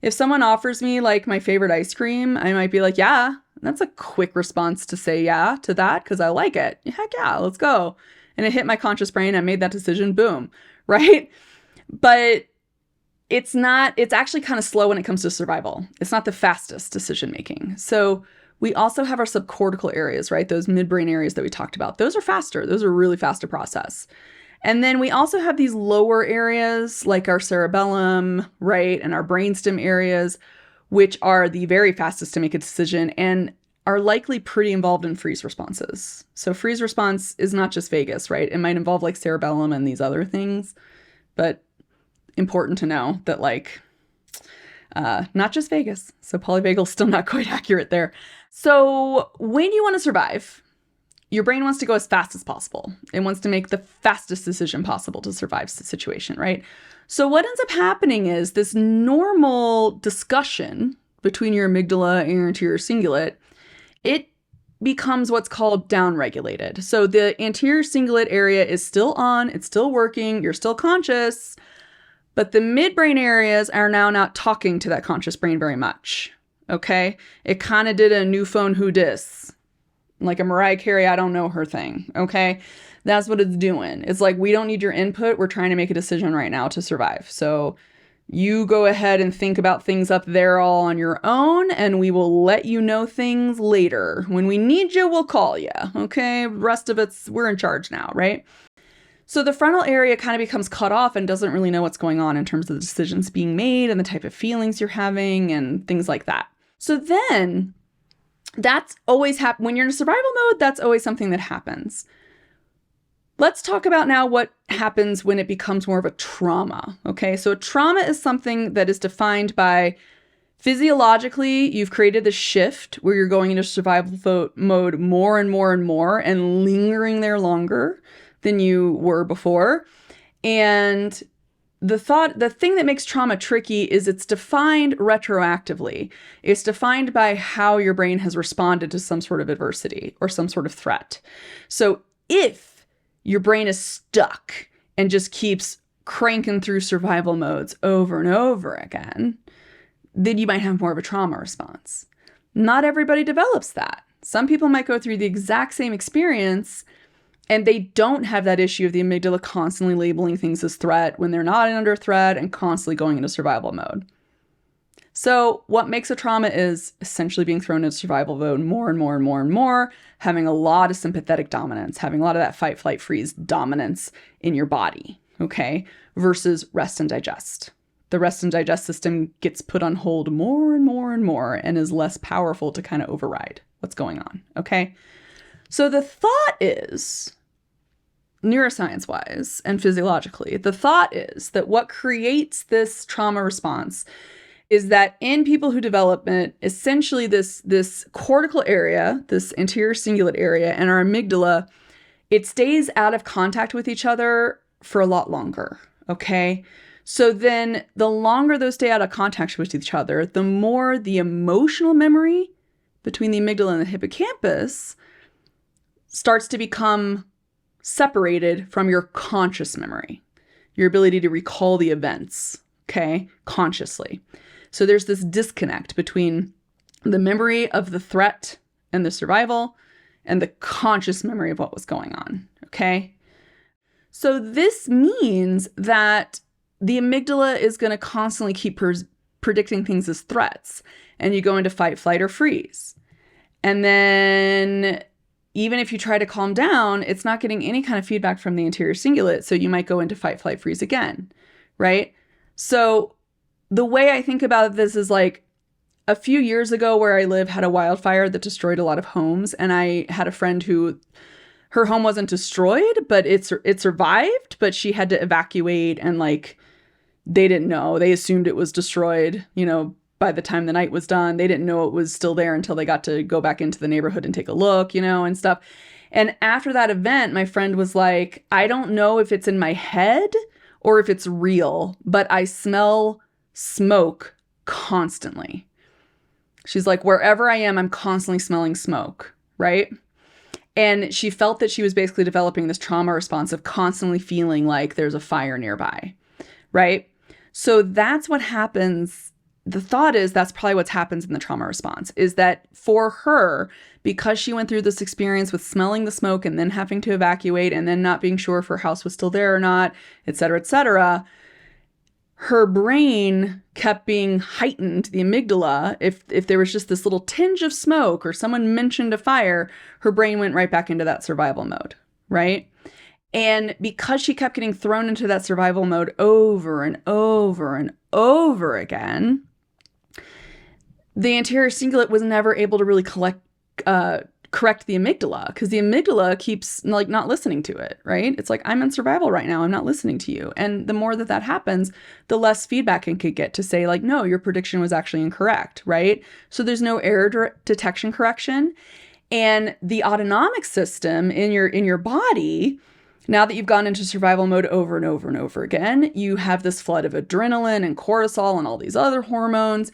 Speaker 1: if someone offers me like my favorite ice cream, I might be like, yeah, that's a quick response to say yeah to that because I like it. Heck yeah, let's go. And it hit my conscious brain. I made that decision. Boom. Right. But it's actually kind of slow when it comes to survival. It's not the fastest decision making. So we also have our subcortical areas, right? Those midbrain areas that we talked about. Those are faster. Those are really fast to process. And then we also have these lower areas like our cerebellum, right? And our brainstem areas, which are the very fastest to make a decision and are likely pretty involved in freeze responses. So freeze response is not just vagus, right? It might involve like cerebellum and these other things, but important to know that like, not just vagus. So polyvagal is still not quite accurate there. So when you want to survive, your brain wants to go as fast as possible. It wants to make the fastest decision possible to survive the situation, right? So what ends up happening is this normal discussion between your amygdala and your anterior cingulate, it becomes what's called downregulated. So the anterior cingulate area is still on, it's still working, you're still conscious, but the midbrain areas are now not talking to that conscious brain very much, okay? It kind of did a new phone who dis, like a Mariah Carey, I don't know her thing, okay? That's what it's doing. It's like, we don't need your input. We're trying to make a decision right now to survive. So you go ahead and think about things up there all on your own, and we will let you know things later. When we need you, we'll call you, okay? Rest of it's, we're in charge now, right? So the frontal area kind of becomes cut off and doesn't really know what's going on in terms of the decisions being made and the type of feelings you're having and things like that. So then that's always when you're in survival mode, that's always something that happens. Let's talk about now what happens when it becomes more of a trauma, okay? So a trauma is something that is defined by physiologically, you've created the shift where you're going into survival mode more and more and more and lingering there longer than you were before. And the thing that makes trauma tricky is it's defined retroactively. It's defined by how your brain has responded to some sort of adversity or some sort of threat. So if your brain is stuck and just keeps cranking through survival modes over and over again, then you might have more of a trauma response. Not everybody develops that. Some people might go through the exact same experience and they don't have that issue of the amygdala constantly labeling things as threat when they're not under threat and constantly going into survival mode. So what makes a trauma is essentially being thrown into survival mode more and more and more and more, having a lot of sympathetic dominance, having a lot of that fight, flight, freeze dominance in your body, okay, versus rest and digest. The rest and digest system gets put on hold more and more and more and is less powerful to kind of override what's going on, okay? So the thought is, neuroscience-wise and physiologically, the thought is that what creates this trauma response is that in people who develop it, essentially this cortical area, this anterior cingulate area, and our amygdala, it stays out of contact with each other for a lot longer, okay? So then the longer those stay out of contact with each other, the more the emotional memory between the amygdala and the hippocampus starts to become separated from your conscious memory, your ability to recall the events, okay, consciously. So there's this disconnect between the memory of the threat and the survival and the conscious memory of what was going on, okay? So this means that the amygdala is going to constantly keep predicting things as threats, and you go into fight, flight, or freeze. And then even if you try to calm down, it's not getting any kind of feedback from the anterior cingulate, so you might go into fight, flight, freeze again, right? So the way I think about this is like a few years ago where I live had a wildfire that destroyed a lot of homes. And I had a friend who, her home wasn't destroyed, but it survived, but she had to evacuate and like, they didn't know. They assumed it was destroyed, you know, by the time the night was done. They didn't know it was still there until they got to go back into the neighborhood and take a look, you know, and stuff. And after that event, my friend was like, I don't know if it's in my head or if it's real, but I smell smoke constantly. She's like, wherever I am, I'm constantly smelling smoke, right? And she felt that she was basically developing this trauma response of constantly feeling like there's a fire nearby, right? So that's what happens. The thought is that's probably what happens in the trauma response, is that for her, because she went through this experience with smelling the smoke and then having to evacuate and then not being sure if her house was still there or not, et cetera, her brain kept being heightened, the amygdala. If there was just this little tinge of smoke or someone mentioned a fire, her brain went right back into that survival mode, right? And because she kept getting thrown into that survival mode over and over and over again, the anterior cingulate was never able to really correct the amygdala, because the amygdala keeps like not listening to it, right? It's like, I'm in survival right now. I'm not listening to you. And the more that happens, the less feedback it could get to say like, no, your prediction was actually incorrect, right? So there's no error detection correction. And the autonomic system in your body, now that you've gone into survival mode over and over and over again, you have this flood of adrenaline and cortisol and all these other hormones.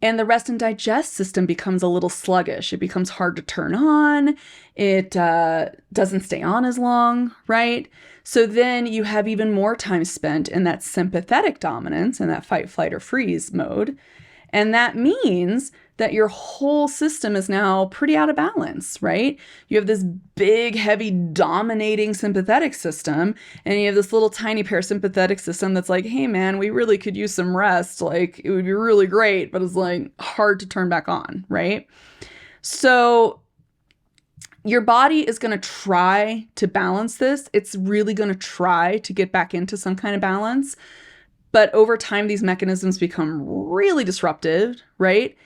Speaker 1: And the rest and digest system becomes a little sluggish. It becomes hard to turn on. It doesn't stay on as long, right? So then you have even more time spent in that sympathetic dominance and that fight, flight, or freeze mode. And that means that your whole system is now pretty out of balance, right? You have this big, heavy, dominating sympathetic system, and you have this little tiny parasympathetic system that's like, hey man, we really could use some rest. Like, it would be really great, but it's like hard to turn back on, right? So your body is going to try to balance this. It's really going to try to get back into some kind of balance. But over time, these mechanisms become really disruptive, right?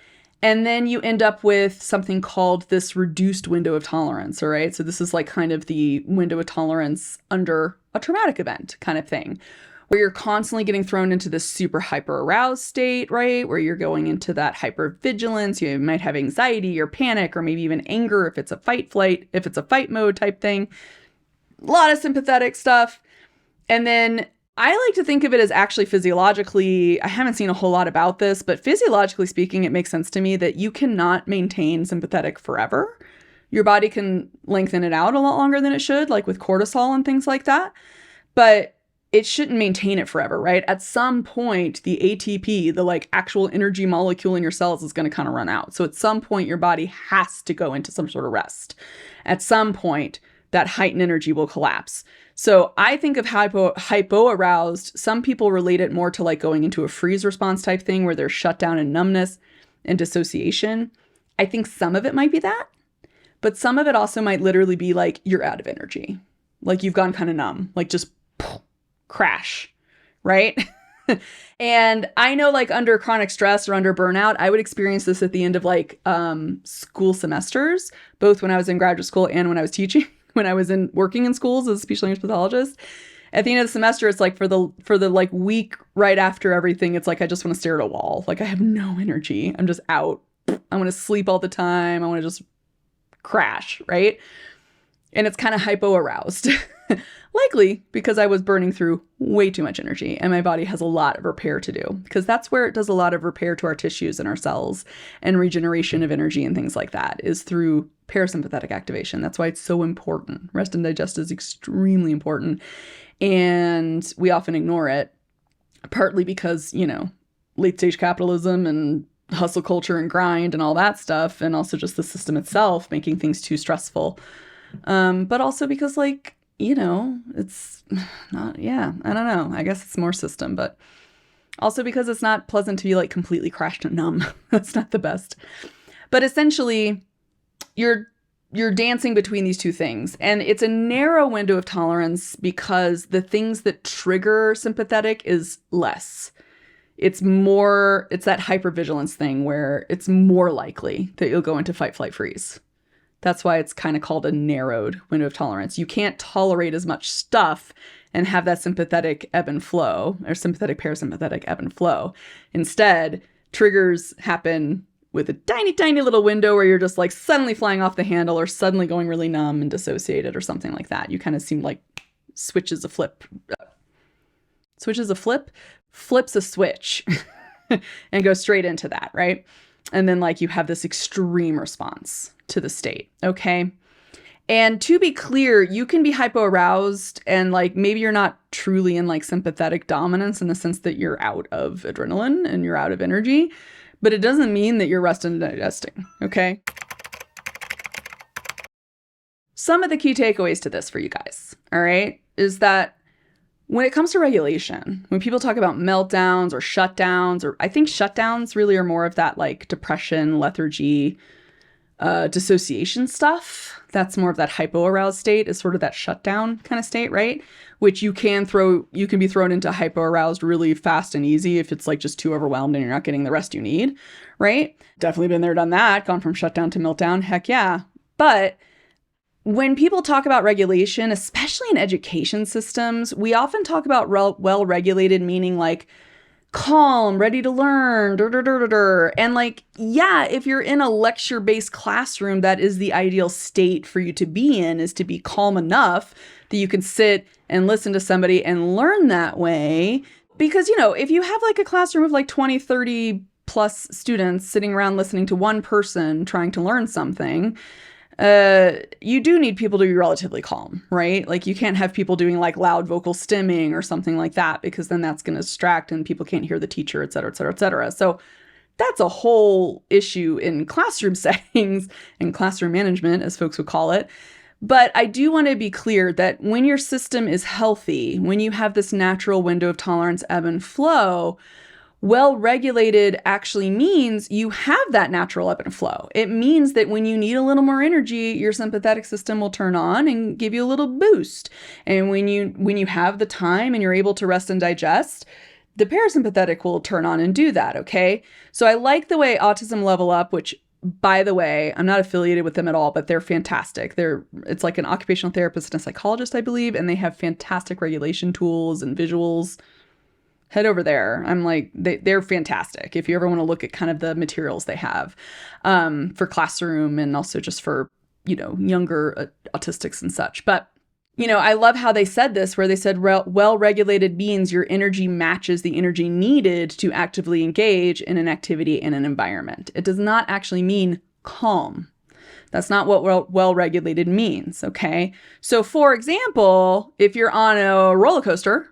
Speaker 1: And then you end up with something called this reduced window of tolerance, all right? So this is like kind of the window of tolerance under a traumatic event kind of thing, where you're constantly getting thrown into this super hyper aroused state, right? Where you're going into that hypervigilance. You might have anxiety or panic or maybe even anger if it's a fight flight, if it's a fight mode type thing. A lot of sympathetic stuff. And then I like to think of it as actually physiologically, I haven't seen a whole lot about this, but physiologically speaking, it makes sense to me that you cannot maintain sympathetic forever. Your body can lengthen it out a lot longer than it should, like with cortisol and things like that. But it shouldn't maintain it forever, right? At some point, the ATP, the like actual energy molecule in your cells, is going to kind of run out. So at some point, your body has to go into some sort of rest. At some point, that heightened energy will collapse. So I think of hypo-aroused. Some people relate it more to like going into a freeze response type thing where there's shutdown and numbness and dissociation. I think some of it might be that, but some of it also might literally be like you're out of energy. Like you've gone kind of numb, like just crash, right? And I know like under chronic stress or under burnout, I would experience this at the end of like school semesters, both when I was in graduate school and when I was teaching. When I was working in schools as a speech language pathologist, at the end of the semester, it's like for the like week right after everything, it's like I just want to stare at a wall. Like I have no energy. I'm just out. I want to sleep all the time. I want to just crash, right? And it's kind of hypo-aroused. Likely because I was burning through way too much energy and my body has a lot of repair to do, because that's where it does a lot of repair to our tissues and our cells and regeneration of energy and things like that is through parasympathetic activation. That's why it's so important. Rest and digest is extremely important. And we often ignore it, partly because, you know, late stage capitalism and hustle culture and grind and all that stuff. And also just the system itself making things too stressful. But also because like, you know, it's not, yeah, I don't know. I guess it's more system, but also because it's not pleasant to be like completely crashed and numb. That's not the best. But essentially, you're dancing between these two things. And it's a narrow window of tolerance because the things that trigger sympathetic is less. It's that hypervigilance thing where it's more likely that you'll go into fight, flight, freeze. That's why it's kind of called a narrowed window of tolerance. You can't tolerate as much stuff and have that sympathetic ebb and flow or sympathetic parasympathetic ebb and flow. Instead, triggers happen with a tiny, tiny little window where you're just like suddenly flying off the handle or suddenly going really numb and dissociated or something like that. You kind of seem like flips a switch and go straight into that, right? And then like you have this extreme response to the state, okay? And to be clear, you can be hypo-aroused and like maybe you're not truly in like sympathetic dominance in the sense that you're out of adrenaline and you're out of energy, but it doesn't mean that you're resting and digesting, okay? Some of the key takeaways to this for you guys, all right, is that when it comes to regulation, when people talk about meltdowns or shutdowns, or I think shutdowns really are more of that like depression, lethargy, dissociation stuff. That's more of that hypo-aroused state is sort of that shutdown kind of state, right? Which you can be thrown into hypo-aroused really fast and easy if it's like just too overwhelmed and you're not getting the rest you need, right? Definitely been there, done that, gone from shutdown to meltdown. Heck yeah. But when people talk about regulation, especially in education systems, we often talk about well-regulated, meaning like calm, ready to learn, and like, yeah, if you're in a lecture-based classroom, that is the ideal state for you to be in, is to be calm enough that you can sit and listen to somebody and learn that way. Because, if you have like a classroom of like 20, 30 plus students sitting around listening to one person trying to learn something, you do need people to be relatively calm, right? Like you can't have people doing like loud vocal stimming or something like that, because then that's going to distract and people can't hear the teacher, et cetera, et cetera, et cetera. So that's a whole issue in classroom settings and classroom management, as folks would call it. But I do want to be clear that when your system is healthy, when you have this natural window of tolerance, ebb and flow, well-regulated actually means you have that natural ebb and flow. It means that when you need a little more energy, your sympathetic system will turn on and give you a little boost. And when you have the time and you're able to rest and digest, the parasympathetic will turn on and do that, okay? So I like the way Autism Level Up, which, by the way, I'm not affiliated with them at all, but they're fantastic. It's like an occupational therapist and a psychologist, I believe, and they have fantastic regulation tools and visuals. Head over there. I'm like, they're fantastic. If you ever want to look at kind of the materials they have for classroom and also just for, younger autistics and such. But, I love how they said this, where they said well-regulated means your energy matches the energy needed to actively engage in an activity in an environment. It does not actually mean calm. That's not what well-regulated means, okay? So, for example, if you're on a roller coaster,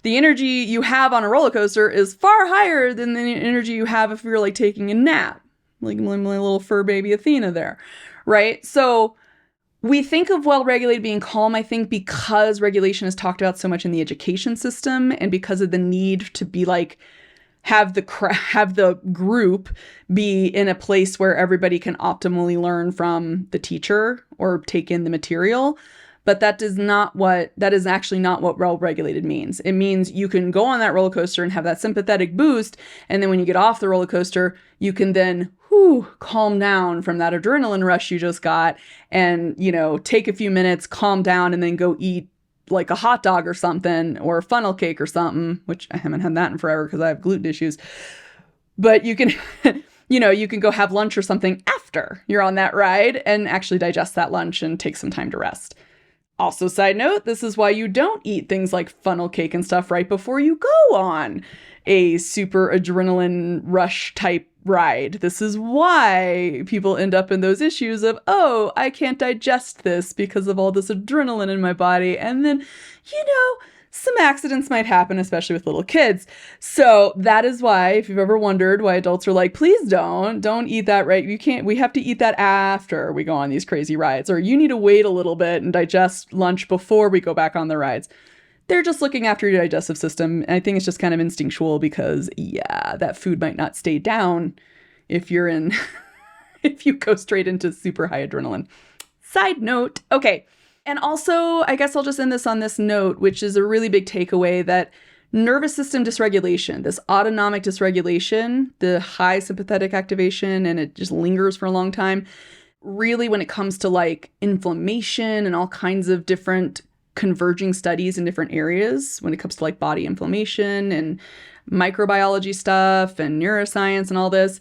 Speaker 1: the energy you have on a roller coaster is far higher than the energy you have if you're like taking a nap, like my little fur baby Athena there, right? So we think of well-regulated being calm, I think, because regulation is talked about so much in the education system and because of the need to be like, have the group be in a place where everybody can optimally learn from the teacher or take in the material. But that is actually not what well-regulated means. It means you can go on that roller coaster and have that sympathetic boost. And then when you get off the roller coaster, you can then calm down from that adrenaline rush you just got and, take a few minutes, calm down, and then go eat like a hot dog or something, or a funnel cake or something, which I haven't had that in forever because I have gluten issues. But you can, you can go have lunch or something after you're on that ride and actually digest that lunch and take some time to rest. Also, side note, this is why you don't eat things like funnel cake and stuff right before you go on a super adrenaline rush type ride. This is why people end up in those issues of, oh, I can't digest this because of all this adrenaline in my body. And then, some accidents might happen, especially with little kids. So that is why, if you've ever wondered why adults are like, please don't eat that right. We have to eat that after we go on these crazy rides, or you need to wait a little bit and digest lunch before we go back on the rides. They're just looking after your digestive system. And I think it's just kind of instinctual because, that food might not stay down if if you go straight into super high adrenaline. Side note. Okay. And also, I guess I'll just end this on this note, which is a really big takeaway, that nervous system dysregulation, this autonomic dysregulation, the high sympathetic activation, and it just lingers for a long time, really when it comes to like inflammation and all kinds of different converging studies in different areas, when it comes to like body inflammation and microbiology stuff and neuroscience and all this,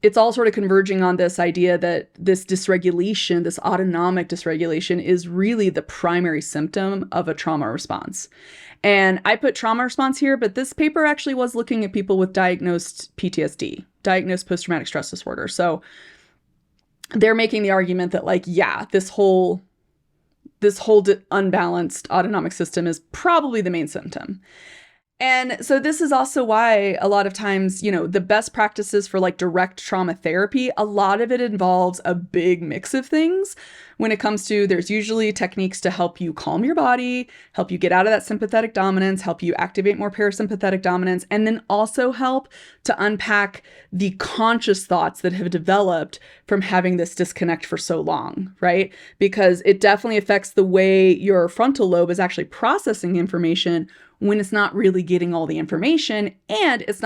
Speaker 1: it's all sort of converging on this idea that this dysregulation, this autonomic dysregulation, is really the primary symptom of a trauma response. And I put trauma response here, but this paper actually was looking at people with diagnosed PTSD, diagnosed post-traumatic stress disorder. So they're making the argument that this whole unbalanced autonomic system is probably the main symptom. And so this is also why a lot of times, the best practices for like direct trauma therapy, a lot of it involves a big mix of things. When it comes to, there's usually techniques to help you calm your body, help you get out of that sympathetic dominance, help you activate more parasympathetic dominance, and then also help to unpack the conscious thoughts that have developed from having this disconnect for so long, right? Because it definitely affects the way your frontal lobe is actually processing information when it's not really getting all the information, and it's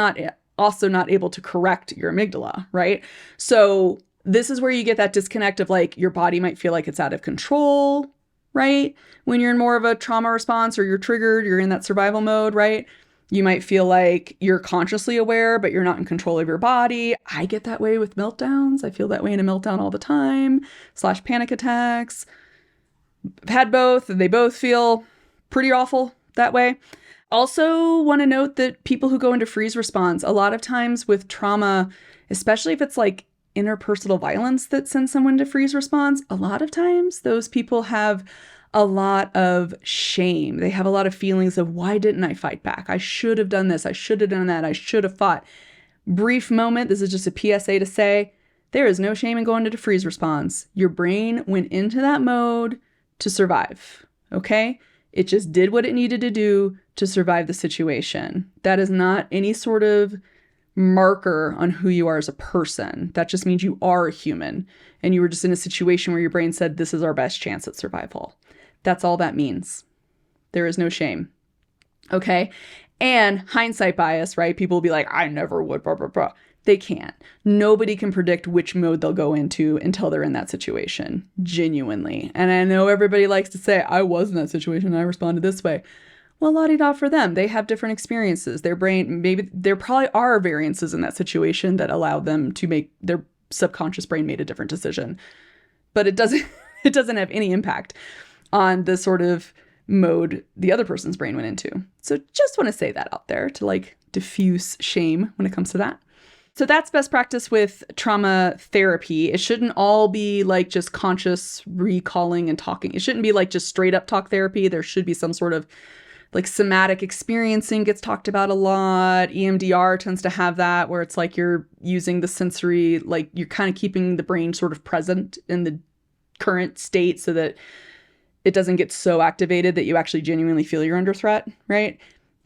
Speaker 1: also not able to correct your amygdala, right? So this is where you get that disconnect of like your body might feel like it's out of control, right? When you're in more of a trauma response or you're triggered, you're in that survival mode, right? You might feel like you're consciously aware, but you're not in control of your body. I get that way with meltdowns. I feel that way in a meltdown all the time, / panic attacks. I've had both, and they both feel pretty awful that way. Also want to note that people who go into freeze response, a lot of times with trauma, especially if it's like interpersonal violence that sends someone to freeze response, a lot of times those people have a lot of shame. They have a lot of feelings of, why didn't I fight back? I should have done this. I should have done that. I should have fought. Brief moment. This is just a PSA to say, there is no shame in going into freeze response. Your brain went into that mode to survive. Okay? It just did what it needed to do to survive the situation. That is not any sort of marker on who you are as a person. That just means you are a human and you were just in a situation where your brain said, this is our best chance at survival. That's all that means. There is no shame. Okay? And hindsight bias, right? People will be like, I never would, blah, blah, blah. They can't. Nobody can predict which mode they'll go into until they're in that situation, genuinely. And I know everybody likes to say, I was in that situation and I responded this way. Well, la-di-da for them. They have different experiences. Their brain, maybe there probably are variances in that situation that allow them to make, their subconscious brain made a different decision. But it doesn't have any impact on the sort of mode the other person's brain went into. So just want to say that out there to like diffuse shame when it comes to that. So that's best practice with trauma therapy. It shouldn't all be like just conscious recalling and talking. It shouldn't be like just straight up talk therapy. There should be some sort of like somatic experiencing gets talked about a lot. EMDR tends to have that, where it's like you're using the sensory, like you're kind of keeping the brain sort of present in the current state so that it doesn't get so activated that you actually genuinely feel you're under threat, right?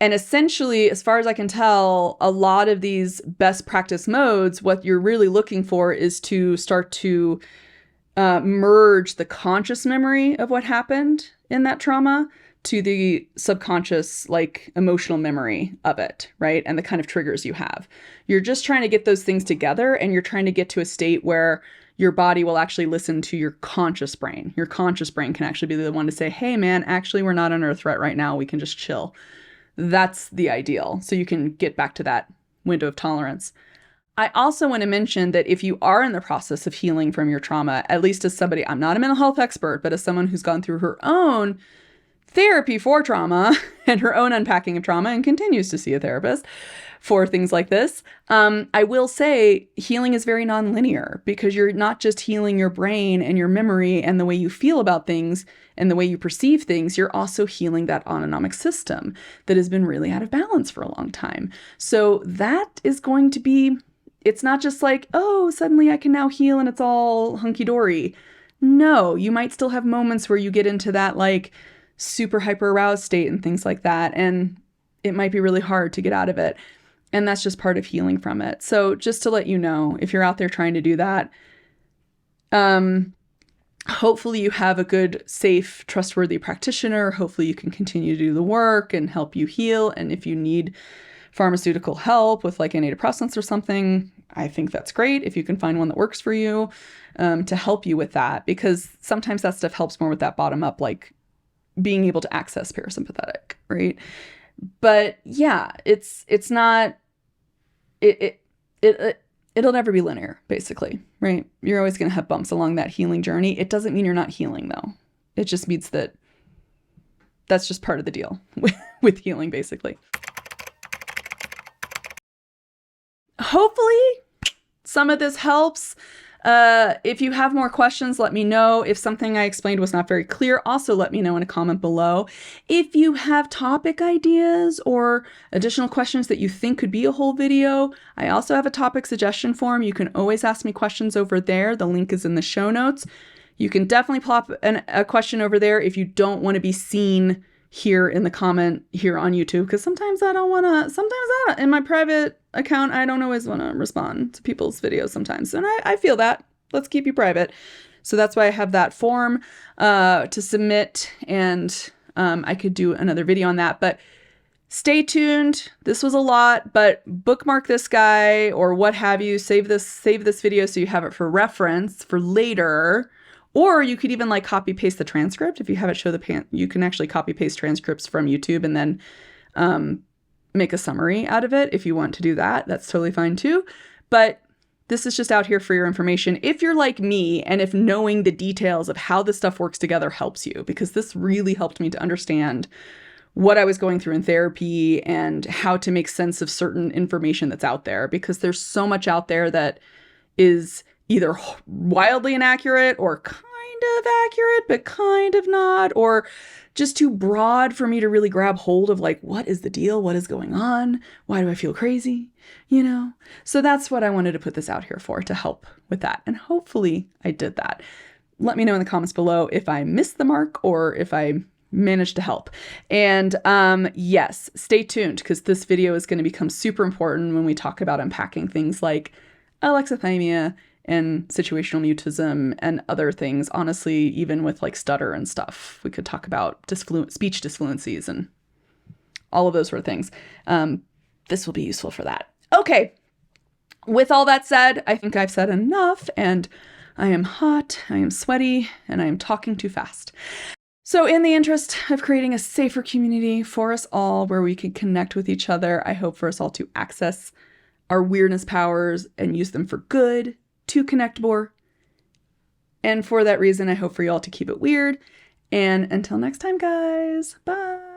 Speaker 1: And essentially, as far as I can tell, a lot of these best practice modes, what you're really looking for is to start to merge the conscious memory of what happened in that trauma to the subconscious, like emotional memory of it, right? And the kind of triggers you have. You're just trying to get those things together, and you're trying to get to a state where your body will actually listen to your conscious brain. Your conscious brain can actually be the one to say, hey man, actually we're not under a threat right now. We can just chill. That's the ideal. So you can get back to that window of tolerance. I also want to mention that if you are in the process of healing from your trauma, at least as somebody, I'm not a mental health expert, but as someone who's gone through her own therapy for trauma and her own unpacking of trauma and continues to see a therapist for things like this, I will say healing is very nonlinear, because you're not just healing your brain and your memory and the way you feel about things and the way you perceive things, you're also healing that autonomic system that has been really out of balance for a long time. So that is going to be, it's not just like, oh, suddenly I can now heal and it's all hunky-dory. No, you might still have moments where you get into that like super hyper aroused state and things like that. And it might be really hard to get out of it. And that's just part of healing from it. So just to let you know, if you're out there trying to do that, hopefully you have a good, safe, trustworthy practitioner. Hopefully you can continue to do the work and help you heal. And if you need pharmaceutical help with like antidepressants or something, I think that's great if you can find one that works for you, to help you with that, because sometimes that stuff helps more with that bottom up, like being able to access parasympathetic, right? But yeah, it's not, it'll never be linear, basically, right? You're always going to have bumps along that healing journey. It doesn't mean you're not healing, though. It just means that that's just part of the deal with healing, basically. Hopefully some of this helps. If you have more questions, let me know. If something I explained was not very clear, also let me know in a comment below. If you have topic ideas or additional questions that you think could be a whole video, I also have a topic suggestion form. You can always ask me questions over there. The link is in the show notes. You can definitely plop a question over there if you don't want to be seen here in the comment here on YouTube, because sometimes in my private account, I don't always want to respond to people's videos sometimes. And I feel that. Let's keep you private. So that's why I have that form to submit, and I could do another video on that. But stay tuned. This was a lot, but bookmark this guy or what have you. Save this video so you have it for reference for later. Or you could even like copy paste the transcript. If you have it show you can actually copy paste transcripts from YouTube and then make a summary out of it if you want to do that. That's totally fine too. But this is just out here for your information. If you're like me and if knowing the details of how this stuff works together helps you, because this really helped me to understand what I was going through in therapy and how to make sense of certain information that's out there, because there's so much out there that is either wildly inaccurate or kind of accurate, but kind of not, or just too broad for me to really grab hold of, like, what is the deal? What is going on? Why do I feel crazy? You know? So that's what I wanted to put this out here for, to help with that. And hopefully I did that. Let me know in the comments below if I missed the mark or if I managed to help. And yes, stay tuned, because this video is going to become super important when we talk about unpacking things like alexithymia and situational mutism and other things. Honestly, even with like stutter and stuff, we could talk about speech disfluencies and all of those sort of things. This will be useful for that. Okay. With all that said, I think I've said enough, and I am hot, I am sweaty, and I am talking too fast. So in the interest of creating a safer community for us all where we can connect with each other, I hope for us all to access our weirdness powers and use them for good, to connect more. And for that reason, I hope for you all to keep it weird. And until next time, guys, bye.